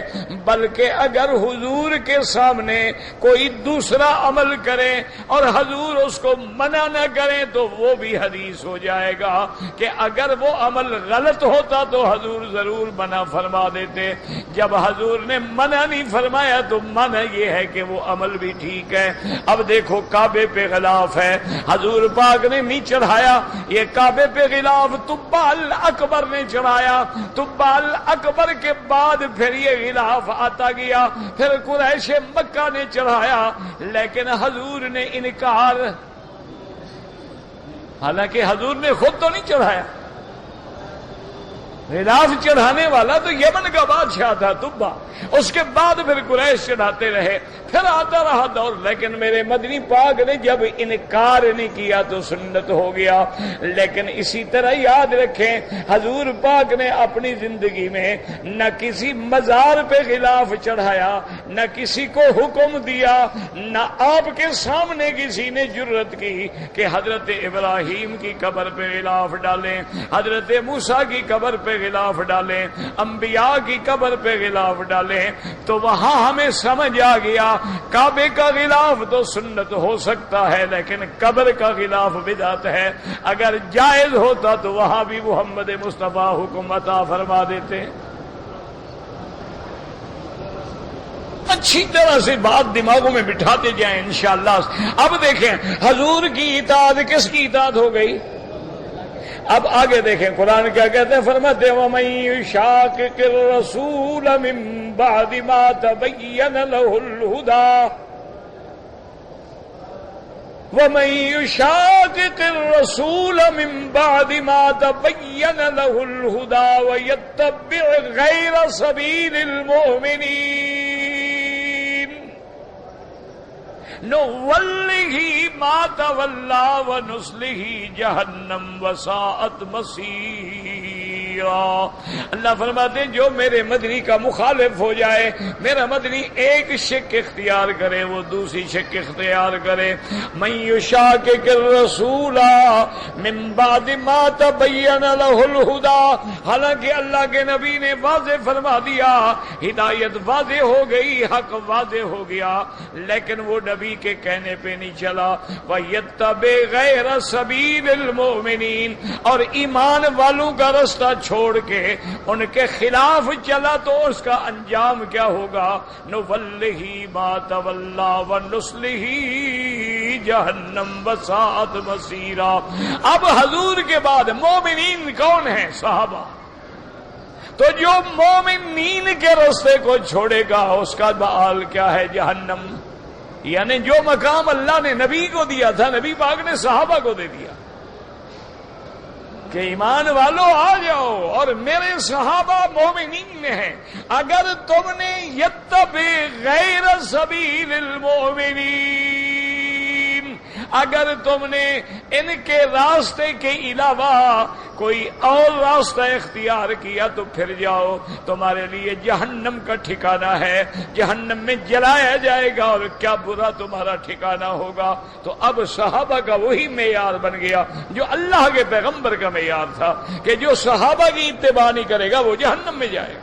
بلکہ اگر حضور کے سامنے کوئی دوسرا عمل کرے اور حضور اس کو منع نہ کریں تو وہ بھی حدیث ہو جائے گا کہ اگر وہ عمل غلط ہوتا تو حضور ضرور منع فرما دیتے، جب حضور نے منع نہیں فرمایا تو منع یہ ہے کہ وہ عمل بھی ٹھیک ہے۔ اب دیکھو کعبے پہ غلاف ہے، حضور پاک نے نہیں چڑھایا، یہ کعبے پہ غلاف طبال اکبر نے چڑھایا، طبال اکبر کے بعد پھر یہ غلاف آتا گیا، پھر قریش مکہ نے چڑھایا، لیکن حضور نے انکار، حالانکہ حضور نے خود تو نہیں چڑھایا، غلاف چڑھانے والا تو یمن کا بادشاہ تھا طبا، اس کے بعد پھر قریش چڑھاتے رہے، پھر آتا رہا دور، لیکن میرے مدنی پاک نے جب انکار نہیں کیا تو سنت ہو گیا۔ لیکن اسی طرح یاد رکھیں حضور پاک نے اپنی زندگی میں نہ کسی مزار پہ غلاف چڑھایا، نہ کسی کو حکم دیا، نہ آپ کے سامنے کسی نے جرت کی کہ حضرت ابراہیم کی قبر پہ غلاف ڈالیں، حضرت موسیٰ کی قبر پہ غلاف ڈالیں، انبیاء کی قبر پہ غلاف ڈالیں۔ تو وہاں ہمیں سمجھ آ گیا کعبے کا غلاف تو سنت ہو سکتا ہے لیکن قبر کا غلاف بدعت ہے۔ اگر جائز ہوتا تو وہاں بھی محمد مصطفیٰ حکم عطا فرما دیتے۔ اچھی طرح سے بات دماغوں میں بٹھاتے جائیں انشاءاللہ۔ اب دیکھیں حضور کی اطاعت کس کی اطاعت ہو گئی؟ اب آگے دیکھیں قرآن کیا کہتے ہیں، فرماتے وَمَن يُشَاقِقِ الرَّسُولَ مِن بَعْدِ مَا تَبَيَّنَ لَهُ الْهُدَى وَمَن يُشَاقِقِ الرَّسُولَ مِن بَعْدِ مَا تَبَيَّنَ لَهُ الْهُدَى وَيَتَّبِعْ غَيْرَ سَبِيلِ الْمُؤْمِنِينَ نُوَلِّهِ مَا تَوَلَّى وَنُصْلِهِ جَهَنَّمَ وَسَاءَتْ مَصِيرًا۔ اللہ فرماتے ہیں جو میرے مدنی کا مخالف ہو جائے، میرا مدنی ایک شک اختیار کرے وہ دوسری شک اختیار کرے۔ مَن يُشَاقِقِ الرَّسُولَ مِن بَعْدِ مَا تَبَيَّنَ لَهُ الْهُدَى، حالانکہ اللہ کے نبی نے واضح فرما دیا، ہدایت واضح ہو گئی، حق واضح ہو گیا، لیکن وہ نبی کے کہنے پہ نہیں چلا۔ وَيَتَّبِعْ غَيْرَ سَبِيلِ الْمُؤْمِنِينَ، اور ایمان والوں کا رستہ چھوڑ کے ان کے خلاف چلا تو اس کا انجام کیا ہوگا؟ نُوَلِّهِ مَا تَوَلَّى وَنُصْلِهِ جَهَنَّمَ وَسَاءَتْ مَصِيرًا۔ اب حضور کے بعد مومنین کون ہیں؟ صحابہ۔ تو جو مومنین کے رستے کو چھوڑے گا اس کا مآل کیا ہے؟ جہنم۔ یعنی جو مقام اللہ نے نبی کو دیا تھا نبی پاک نے صحابہ کو دے دیا کہ ایمان والو آ جاؤ اور میرے صحابہ مومنین میں ہیں۔ اگر تم نے یتبع غیر سبیل المؤمنین، اگر تم نے ان کے راستے کے علاوہ کوئی اور راستہ اختیار کیا تو پھر جاؤ، تمہارے لیے جہنم کا ٹھکانہ ہے، جہنم میں جلایا جائے گا اور کیا برا تمہارا ٹھکانہ ہوگا۔ تو اب صحابہ کا وہی معیار بن گیا جو اللہ کے پیغمبر کا معیار تھا کہ جو صحابہ کی اتباع نہیں کرے گا وہ جہنم میں جائے گا۔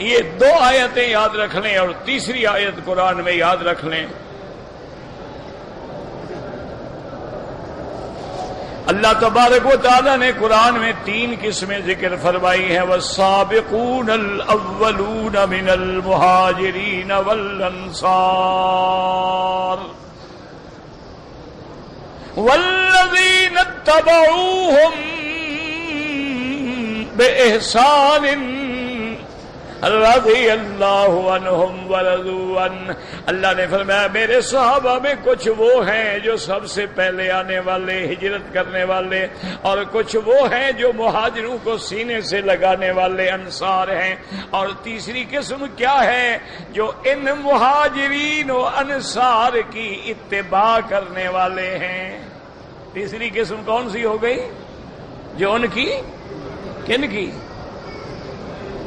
یہ دو آیتیں یاد رکھ لیں اور تیسری آیت قرآن میں یاد رکھ لیں۔ اللہ تبارک و تعالیٰ نے قرآن میں تین قسمیں ذکر فرمائی ہیں، والسابقون الاولون من المہاجرین والانصار والذین اتبعوہم بإحسان رضی اللہ عنہم ورضوا عنہ۔ اللہ نے فرمایا میرے صحابہ میں کچھ وہ ہیں جو سب سے پہلے آنے والے، ہجرت کرنے والے، اور کچھ وہ ہیں جو مہاجروں کو سینے سے لگانے والے انصار ہیں، اور تیسری قسم کیا ہے؟ جو ان مہاجرین و انصار کی اتباع کرنے والے ہیں۔ تیسری قسم کون سی ہو گئی؟ جو ان کی، کن کی؟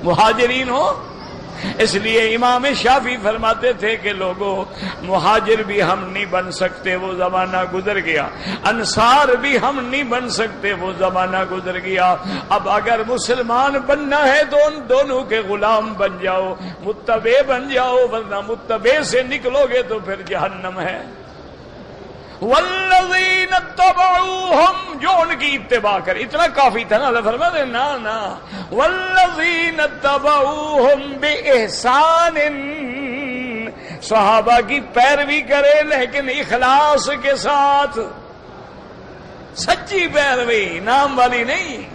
مہاجرین ہو. اس لیے امام شافعی فرماتے تھے کہ لوگوں مہاجر بھی ہم نہیں بن سکتے، وہ زمانہ گزر گیا، انصار بھی ہم نہیں بن سکتے، وہ زمانہ گزر گیا. اب اگر مسلمان بننا ہے تو ان دونوں کے غلام بن جاؤ، متبع بن جاؤ، ورنہ متبع سے نکلو گے تو پھر جہنم ہے. والذین اتبعوہم، جو ان کی اتباع کر، اتنا کافی تھا نا. اللہ فرماتے نا والذین اتبعوہم بإحسان، صحابہ کی پیروی کرے لیکن اخلاص کے ساتھ، سچی پیروی، نام والی نہیں.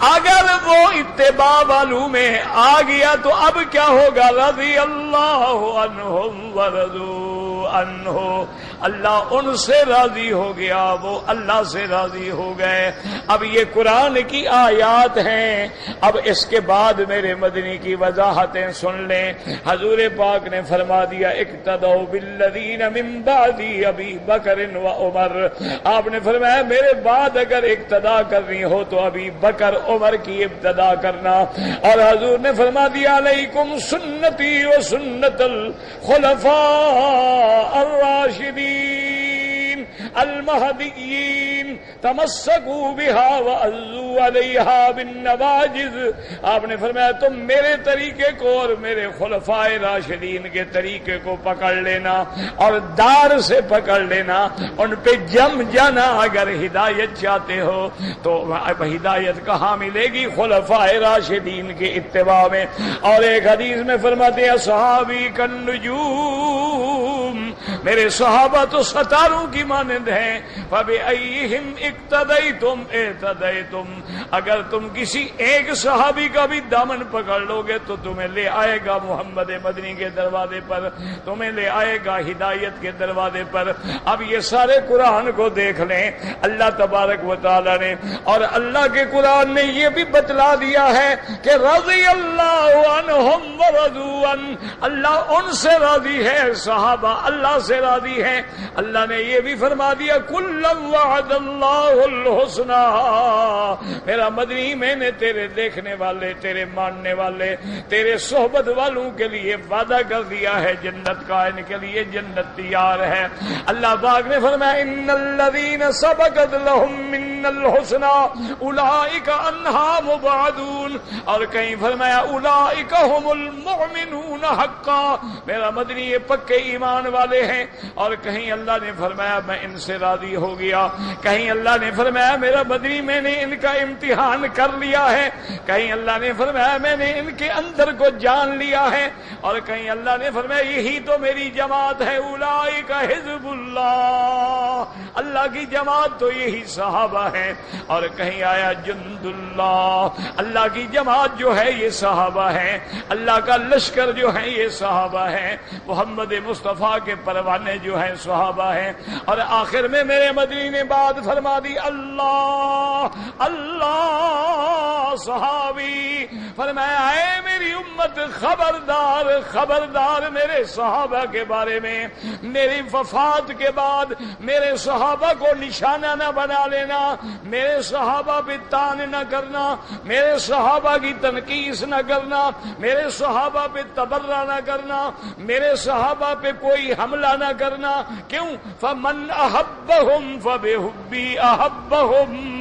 اگر وہ اتباع والوں میں آ گیا تو اب کیا ہوگا؟ رضی اللہ عنہم ورضوا عنہ، اللہ ان سے راضی ہو گیا، وہ اللہ سے راضی ہو گئے. اب یہ قرآن کی آیات ہیں. اب اس کے بعد میرے مدنی کی وضاحتیں سن لیں. حضور پاک نے فرما دیا اقتدوا بالذین من بعدی ابی بکر و عمر. آپ نے فرمایا میرے بعد اگر اقتدا کرنی ہو تو ابی بکر عمر کی ابتدا کرنا. اور حضور نے فرما دیا علیکم سنتی و سنت الخلفاء الراشدین المہدیین تمسکوا بها وعضوا علیہا بالنواجذ. آپ نے فرمایا تم میرے طریقے کو اور میرے خلفائے راشدین کے طریقے کو پکڑ لینا اور دار سے پکڑ لینا، ان پہ جم جانا. اگر ہدایت چاہتے ہو تو ہدایت کہاں ملے گی؟ خلفائے راشدین کے اتباع میں. اور ایک حدیث میں فرماتے ہیں صحابی کالنجوم، میرے صحابہ تو ستاروں کی مانند ہیں. فبأیہم اقتدیتم اہتدیتم، اگر تم کسی ایک صحابی کا بھی دامن پکڑ لو گے تو تمہیں لے آئے گا محمد مدنی کے دروازے پر، تمہیں لے آئے گا ہدایت کے دروازے پر. اب یہ سارے قرآن کو دیکھ لیں. اللہ تبارک و تعالی نے اور اللہ کے قرآن نے یہ بھی بتلا دیا ہے کہ رضی اللہ عنہم ورضوا عنہ، اللہ ان سے راضی ہے، صحابہ اللہ سے راضی ہیں. اللہ نے یہ بھی فرما دیا کلا وعد اللہ الحسنى، میرا مدنی میں نے تیرے دیکھنے والے، تیرے ماننے والے، تیرے صحبت والوں کے لیے وعدہ کر دیا ہے جنت کا، ان کے لیے جنت تیار ہے. اللہ پاک نے فرمایا ان الذین سبقت لهم من الحسنى اولئک عنہا مبعدون، اور کہیں فرمایا اولئک هم المؤمنون حقا، میرا مدنی یہ پکے ایمان والے ہیں. اور کہیں اللہ نے فرمایا میں ان سے راضی ہو گیا، کہیں اللہ نے فرمایا میرا مدنی میں نے ان کا امتحان کر لیا ہے، کہیں اللہ نے فرمایا میں نے ان کے اندر کو جان لیا ہے، اور کہیں اللہ نے فرمایا یہی تو میری جماعت ہے، اولئک حزب اللہ، اللہ کی جماعت تو یہی صحابہ ہے. اور کہیں آیا جند اللہ، اللہ کی جماعت جو ہے یہ صحابہ ہے، اللہ کا لشکر جو ہے یہ صحابہ ہے، محمد مصطفیٰ کے پروانے جو ہیں صحابہ ہیں. اور آخر میں میرے مدنی نے بات فرما دی اللہ اللہ صحابی، فرمایا اے میری امت خبردار خبردار میرے صحابہ کے بارے میں، میری وفات کے بعد میرے صحابہ کو نشانہ نہ بنا لینا، میرے صحابہ پہ تان نہ کرنا، میرے صحابہ کی تنقیص نہ کرنا، میرے صحابہ پہ تبرہ نہ کرنا، میرے صحابہ پہ کوئی حملہ نہ کرنا. کیوں؟ فمن احبہم فبحبی احبہم،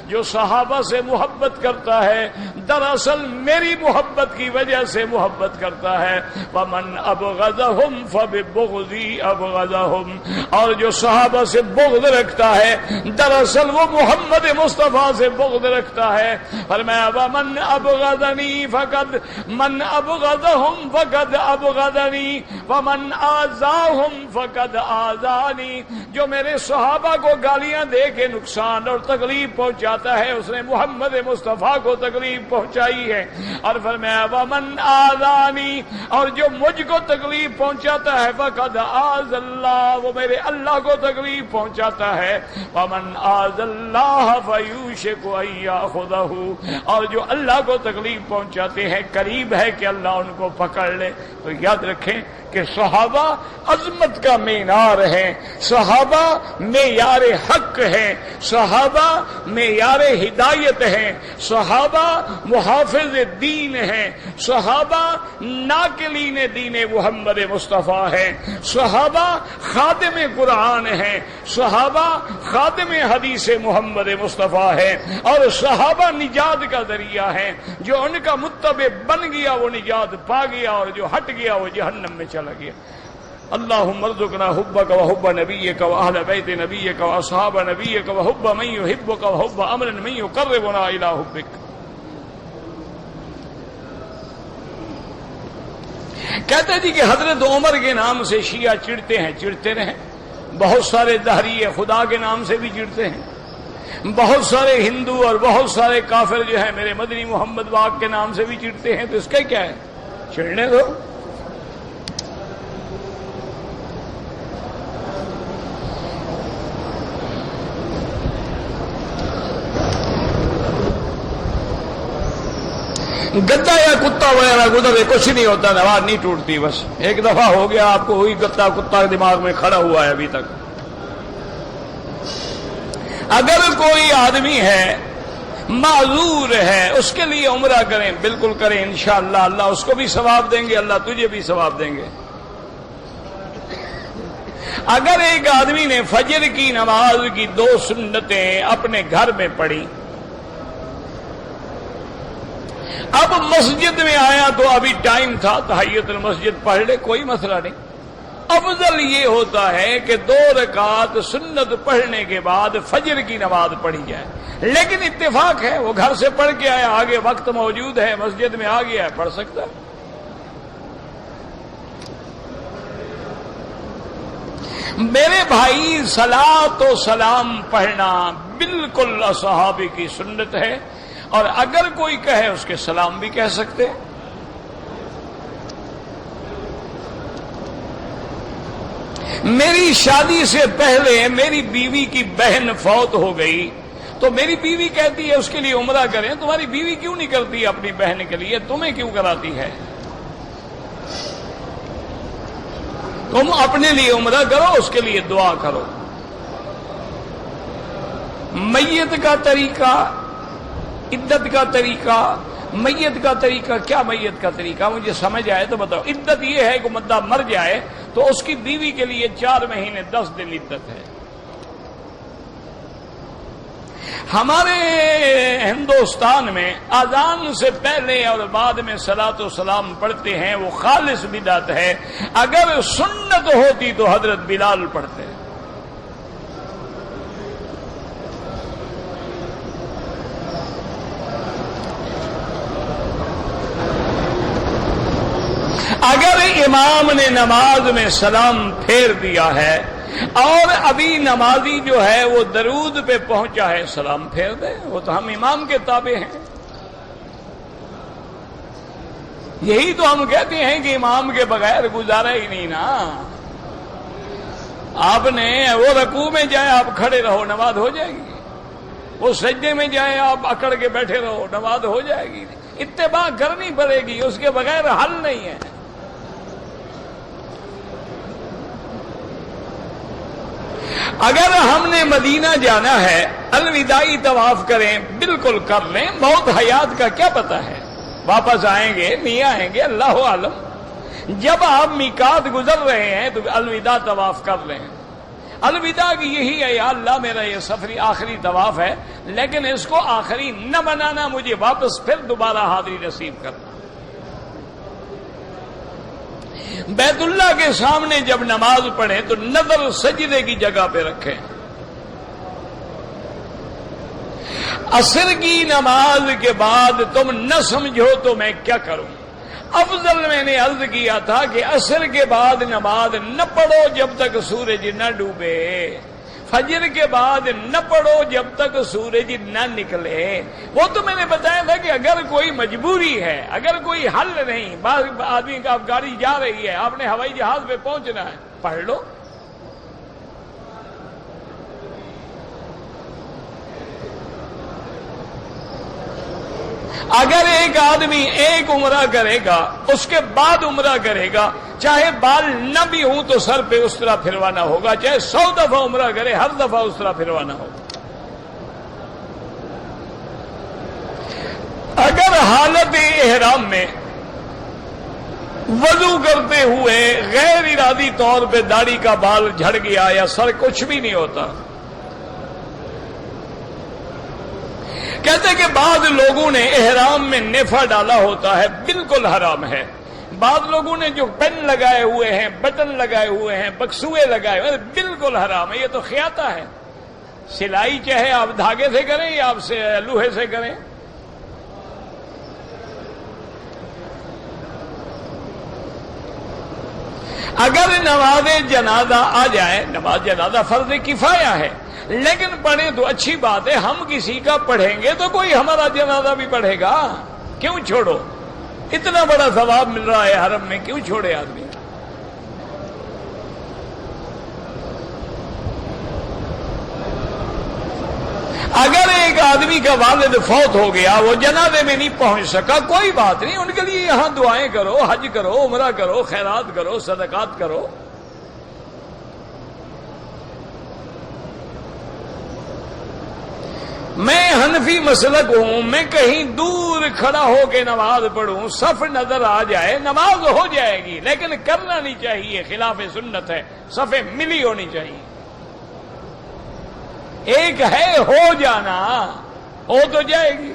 جو صحابہ سے محبت کرتا ہے دراصل میری محبت کی وجہ سے محبت کرتا ہے. ومن ابغضہم فببغضی ابغضہم، اور جو صحابہ سے بغض رکھتا ہے دراصل وہ محمد مصطفیٰ سے بغض رکھتا ہے. فرمایا ومن ابغضنی فقد من ابغضہم فقد ابغضنی ومن آذاہم فقد آذانی، جو میرے صحابہ کو گالیاں دے کے نقصان اور تکلیف پہنچاتا ہے اس نے محمد مصطفیٰ کو تکلیف پہنچائی ہے. اور فرمایا ومن آذانی، اور جو مجھ کو تکلیف پہنچاتا ہے فقد آذ اللہ، وہ میرے اللہ کو تکلیف پہنچاتا ہے. ومن آذ اللہ فیوشک ان یاخذہ، اور جو اللہ کو تکلیف پہنچاتے ہیں قریب ہے کہ اللہ ان کو پکڑ لے. تو یاد رکھیں کہ صحابہ عظمت کا معیار ہے، صحابہ معیار حق ہے، صحابہ معیار معیار ہدایت ہیں، صحابہ محافظ دین ہیں، صحابہ ناقلین دین محمد مصطفیٰ ہیں، صحابہ خادم قرآن ہیں، صحابہ خادم حدیث محمد مصطفیٰ ہیں، اور صحابہ نجات کا ذریعہ ہیں۔ جو ان کا متبع بن گیا وہ نجات پا گیا، اور جو ہٹ گیا وہ جہنم میں چلا گیا۔ اللہم ارزقنا حبک وحب نبیک واہل بیت نبیک واصحاب نبیک وحب من یحبک وحب امر من یقربنا الی حبک۔ کہتے جی کہ حضرت عمر کے نام سے شیعہ چڑھتے ہیں، چڑھتے رہیں، بہت سارے دہریے خدا کے نام سے بھی چڑھتے ہیں، بہت سارے ہندو اور بہت سارے کافر جو ہیں میرے مدنی محمد واق کے نام سے بھی چڑھتے ہیں، تو اس کا کیا ہے، چڑھنے دو۔ گدا یا کتا وغیرہ گزرے کچھ نہیں ہوتا، نماز نہیں ٹوٹتی، بس ایک دفعہ ہو گیا آپ کو، وہی گدا کتا دماغ میں کھڑا ہوا ہے ابھی تک۔ اگر کوئی آدمی ہے معذور ہے اس کے لیے عمرہ کریں، بالکل کریں، انشاءاللہ اللہ اس کو بھی ثواب دیں گے، اللہ تجھے بھی ثواب دیں گے۔ اگر ایک آدمی نے فجر کی نماز کی 2 سنتیں اپنے گھر میں پڑھی، اب مسجد میں آیا تو ابھی ٹائم تھا، تحیت المسجد پڑھ لے، کوئی مسئلہ نہیں۔ افضل یہ ہوتا ہے کہ 2 رکعت سنت پڑھنے کے بعد فجر کی نماز پڑھی جائے، لیکن اتفاق ہے وہ گھر سے پڑھ کے آیا، آگے وقت موجود ہے، مسجد میں آ گیا ہے، پڑھ سکتا ہے۔ میرے بھائی صلاۃ و سلام پڑھنا بالکل صحابی کی سنت ہے، اور اگر کوئی کہے اس کے سلام بھی کہہ سکتے۔ میری شادی سے پہلے میری بیوی کی بہن فوت ہو گئی تو میری بیوی کہتی ہے اس کے لیے عمرہ کریں، تمہاری بیوی کیوں نہیں کرتی اپنی بہن کے لیے، تمہیں کیوں کراتی ہے؟ تم اپنے لیے عمرہ کرو، اس کے لیے دعا کرو۔ میت کا طریقہ، عدت کا طریقہ، میت کا طریقہ کیا؟ میت کا طریقہ مجھے سمجھ آئے تو بتاؤ۔ عدت یہ ہے کہ بندہ مر جائے تو اس کی بیوی کے لیے 4 مہینے 10 دن عدت ہے۔ ہمارے ہندوستان میں اذان سے پہلے اور بعد میں صلاۃ و سلام پڑھتے ہیں، وہ خالص بدعت ہے۔ اگر سنت ہوتی تو حضرت بلال پڑھتے۔ اگر امام نے نماز میں سلام پھیر دیا ہے اور ابھی نمازی جو ہے وہ درود پہ پہنچا ہے، سلام پھیر دے، وہ تو ہم امام کے تابع ہیں۔ یہی تو ہم کہتے ہیں کہ امام کے بغیر گزارا ہی نہیں نا۔ آپ نے وہ رکوع میں جائے آپ کھڑے رہو، نماز ہو جائے گی۔ وہ سجدے میں جائے آپ اکڑ کے بیٹھے رہو، نماز ہو جائے گی۔ اتباع کرنی پڑے گی، اس کے بغیر حل نہیں ہے۔ اگر ہم نے مدینہ جانا ہے، الوداعی طواف کریں، بالکل کر لیں، موت حیات کا کیا پتہ ہے، واپس آئیں گے نہیں آئیں گے، اللہ عالم۔ جب آپ میقات گزر رہے ہیں تو الوداع طواف کر لیں۔ الوداع کی یہی ہے، یا اللہ میرا یہ سفری آخری طواف ہے، لیکن اس کو آخری نہ بنانا، مجھے واپس پھر دوبارہ حاضری نصیب کرنا۔ بیت اللہ کے سامنے جب نماز پڑھیں تو نظر سجدے کی جگہ پہ رکھیں۔ عصر کی نماز کے بعد تم نہ سمجھو تو میں کیا کروں؟ افضل میں نے عرض کیا تھا کہ عصر کے بعد نماز نہ پڑھو جب تک سورج نہ ڈوبے، فجر کے بعد نہ پڑھو جب تک سورج نہ نکلے۔ وہ تو میں نے بتایا تھا کہ اگر کوئی مجبوری ہے، اگر کوئی حل نہیں، بعض آدمی کا گاڑی جا رہی ہے، آپ نے ہوائی جہاز پہ پہنچنا ہے، پڑھ لو۔ اگر ایک آدمی ایک عمرہ کرے گا، اس کے بعد عمرہ کرے گا، چاہے بال نہ بھی ہوں تو سر پہ اس طرح پھروانا ہوگا، چاہے 100 دفعہ عمرہ کرے ہر دفعہ اس طرح پھروانا ہوگا۔ حالت احرام میں وضو کرتے ہوئے غیر ارادی طور پہ داڑھی کا بال جھڑ گیا یا سر کچھ بھی نہیں ہوتا. کہتے کہ بعض لوگوں نے احرام میں نفا ڈالا ہوتا ہے، بالکل حرام ہے. بعض لوگوں نے جو پین لگائے ہوئے ہیں، بٹن لگائے ہوئے ہیں، بکسوے لگائے ہوئے ہیں، بالکل حرام ہے. یہ تو خیاطہ ہے. سلائی چاہے آپ دھاگے سے کریں یا آپ سے لوہے سے کریں. اگر نماز جنازہ آ جائے، نماز جنازہ فرض کفایہ ہے، لیکن پڑھیں تو اچھی بات ہے. ہم کسی کا پڑھیں گے تو کوئی ہمارا جنازہ بھی پڑھے گا. کیوں چھوڑو؟ اتنا بڑا ثواب مل رہا ہے حرم میں، کیوں چھوڑے آدمی؟ اگر ایک آدمی کا والد فوت ہو گیا، وہ جنازے میں نہیں پہنچ سکا، کوئی بات نہیں، ان کے لیے یہاں دعائیں کرو، حج کرو، عمرہ کرو، خیرات کرو، صدقات کرو. میں حنفی مسلک ہوں، میں کہیں دور کھڑا ہو کے نماز پڑھوں، صف نظر آ جائے، نماز ہو جائے گی، لیکن کرنا نہیں چاہیے، خلاف سنت ہے. صفیں ملی ہونی چاہیے. ایک ہے ہو جانا، ہو تو جائے گی.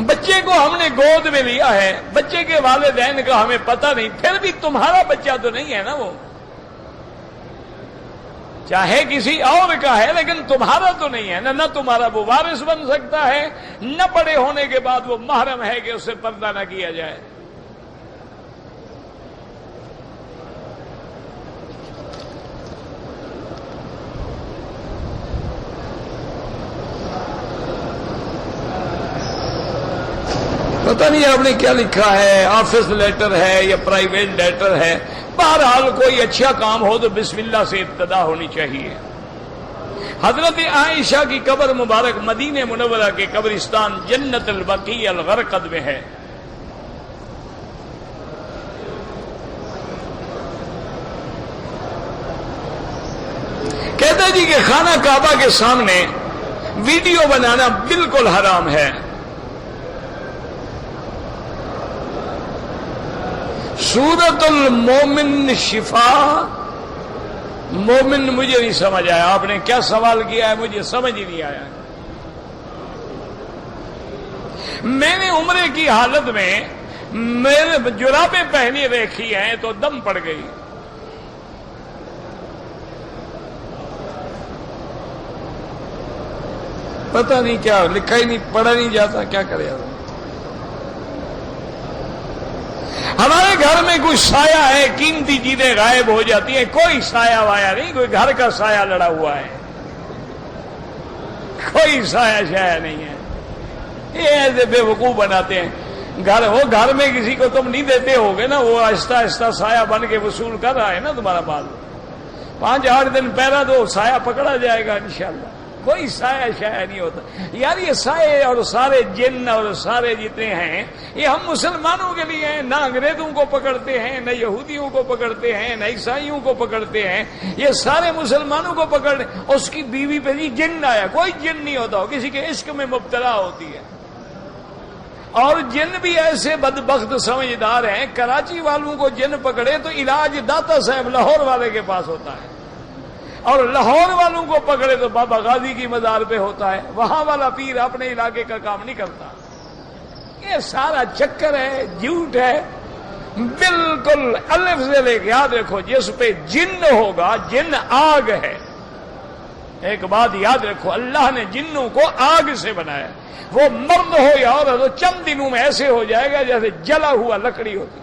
بچے کو ہم نے گود میں لیا ہے، بچے کے والدین کا ہمیں پتہ نہیں، پھر بھی تمہارا بچہ تو نہیں ہے نا وہ. چاہے کسی اور کا ہے لیکن تمہارا تو نہیں ہے نا. نہ تمہارا وہ وارث بن سکتا ہے، نہ بڑے ہونے کے بعد وہ محرم ہے کہ اس سے پردہ نہ کیا جائے. پتہ نہیں آپ نے کیا لکھا ہے، آفس لیٹر ہے یا پرائیویٹ لیٹر ہے. بہرحال کوئی اچھا کام ہو تو بسم اللہ سے ابتدا ہونی چاہیے. حضرت عائشہ کی قبر مبارک مدینہ منورہ کے قبرستان جنت البقیع الغرقد میں ہے. کہتے جی کہ خانہ کعبہ کے سامنے ویڈیو بنانا بالکل حرام ہے. سورت المومن شفا، مومن مجھے نہیں سمجھ آیا. آپ نے کیا سوال کیا ہے مجھے سمجھ ہی نہیں آیا. میں نے عمرے کی حالت میں میرے جرابیں پہنی رکھی ہیں تو دم پڑ گئی. پتہ نہیں کیا لکھا ہی نہیں، پڑھا نہیں جاتا، کیا کرے. ہمارے گھر میں کوئی سایہ ہے، قیمتی چیزیں غائب ہو جاتی ہیں. کوئی سایہ وایا نہیں، کوئی گھر کا سایہ لڑا ہوا ہے، کوئی سایہ شایا نہیں ہے. یہ ایسے بے وقوف بناتے ہیں. گھر میں کسی کو تم نہیں دیتے ہوگے نا، وہ آہستہ آہستہ سایہ بن کے وصول کر رہا ہے نا تمہارا مال. 5-8 دن پہلا تو سایہ پکڑا جائے گا انشاءاللہ. کوئی سایہ شایا نہیں ہوتا. یار یہ سائے اور سارے جن اور سارے جتنے ہیں یہ ہم مسلمانوں کے لیے ہیں. نہ انگریزوں کو پکڑتے ہیں، نہ یہودیوں کو پکڑتے ہیں، نہ عیسائیوں کو پکڑتے ہیں. یہ سارے مسلمانوں کو پکڑ. اس کی بیوی پہ جی جن آیا، کوئی جن نہیں ہوتا، کسی کے عشق میں مبتلا ہوتی ہے. اور جن بھی ایسے بدبخت سمجھدار ہیں، کراچی والوں کو جن پکڑے تو علاج داتا صاحب لاہور والے کے پاس ہوتا ہے، اور لاہور والوں کو پکڑے تو بابا غازی کی مزار پہ ہوتا ہے. وہاں والا پیر اپنے علاقے کا کام نہیں کرتا. یہ سارا چکر ہے، جھوٹ ہے بالکل. الف سے لے کے یاد رکھو، جس پہ جن ہوگا، جن آگ ہے. ایک بات یاد رکھو، اللہ نے جنوں کو آگ سے بنایا. وہ مرد ہو یا عورت ہو، چند دنوں میں ایسے ہو جائے گا جیسے جلا ہوا لکڑی ہوتی.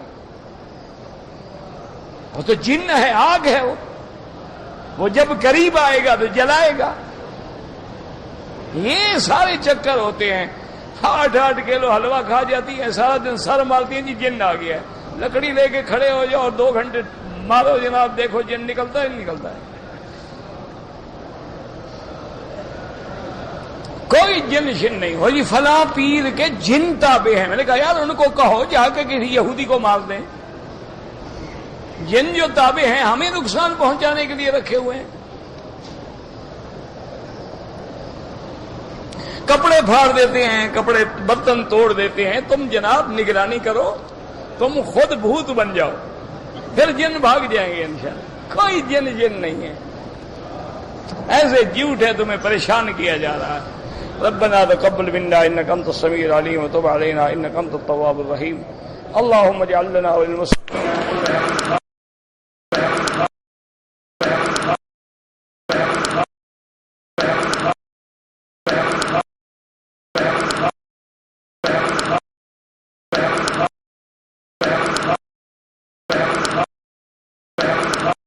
وہ تو جن ہے، آگ ہے. وہ جب قریب آئے گا تو جلائے گا. یہ سارے چکر ہوتے ہیں. 8-8 کلو حلوہ کھا جاتی ہے، سارا دن سر مارتی ہیں جی جن آ گیا ہے. لکڑی لے کے کھڑے ہو جاؤ اور 2 گھنٹے مارو جناب، دیکھو جن نکلتا ہے نہیں نکلتا ہے. کوئی جن شن نہیں ہو جی. فلاں پیر کے جن تابع ہیں. میں نے کہا یار ان کو کہو جا کے کسی یہودی کو مار دیں. جن جو تابع ہیں ہمیں نقصان پہنچانے کے لیے رکھے ہوئے ہیں. کپڑے پھاڑ دیتے ہیں، کپڑے برتن توڑ دیتے ہیں. تم جناب نگرانی کرو، تم خود بھوت بن جاؤ، پھر جن بھاگ جائیں گے انشاءاللہ. کوئی جن نہیں ہے، ایسے جھوٹ ہے، تمہیں پریشان کیا جا رہا ہے. ربنا تقبل منا انك انت السميع العليم وتب علينا انك انت التواب الرحيم. اللهم اجعل لنا وللمسلمين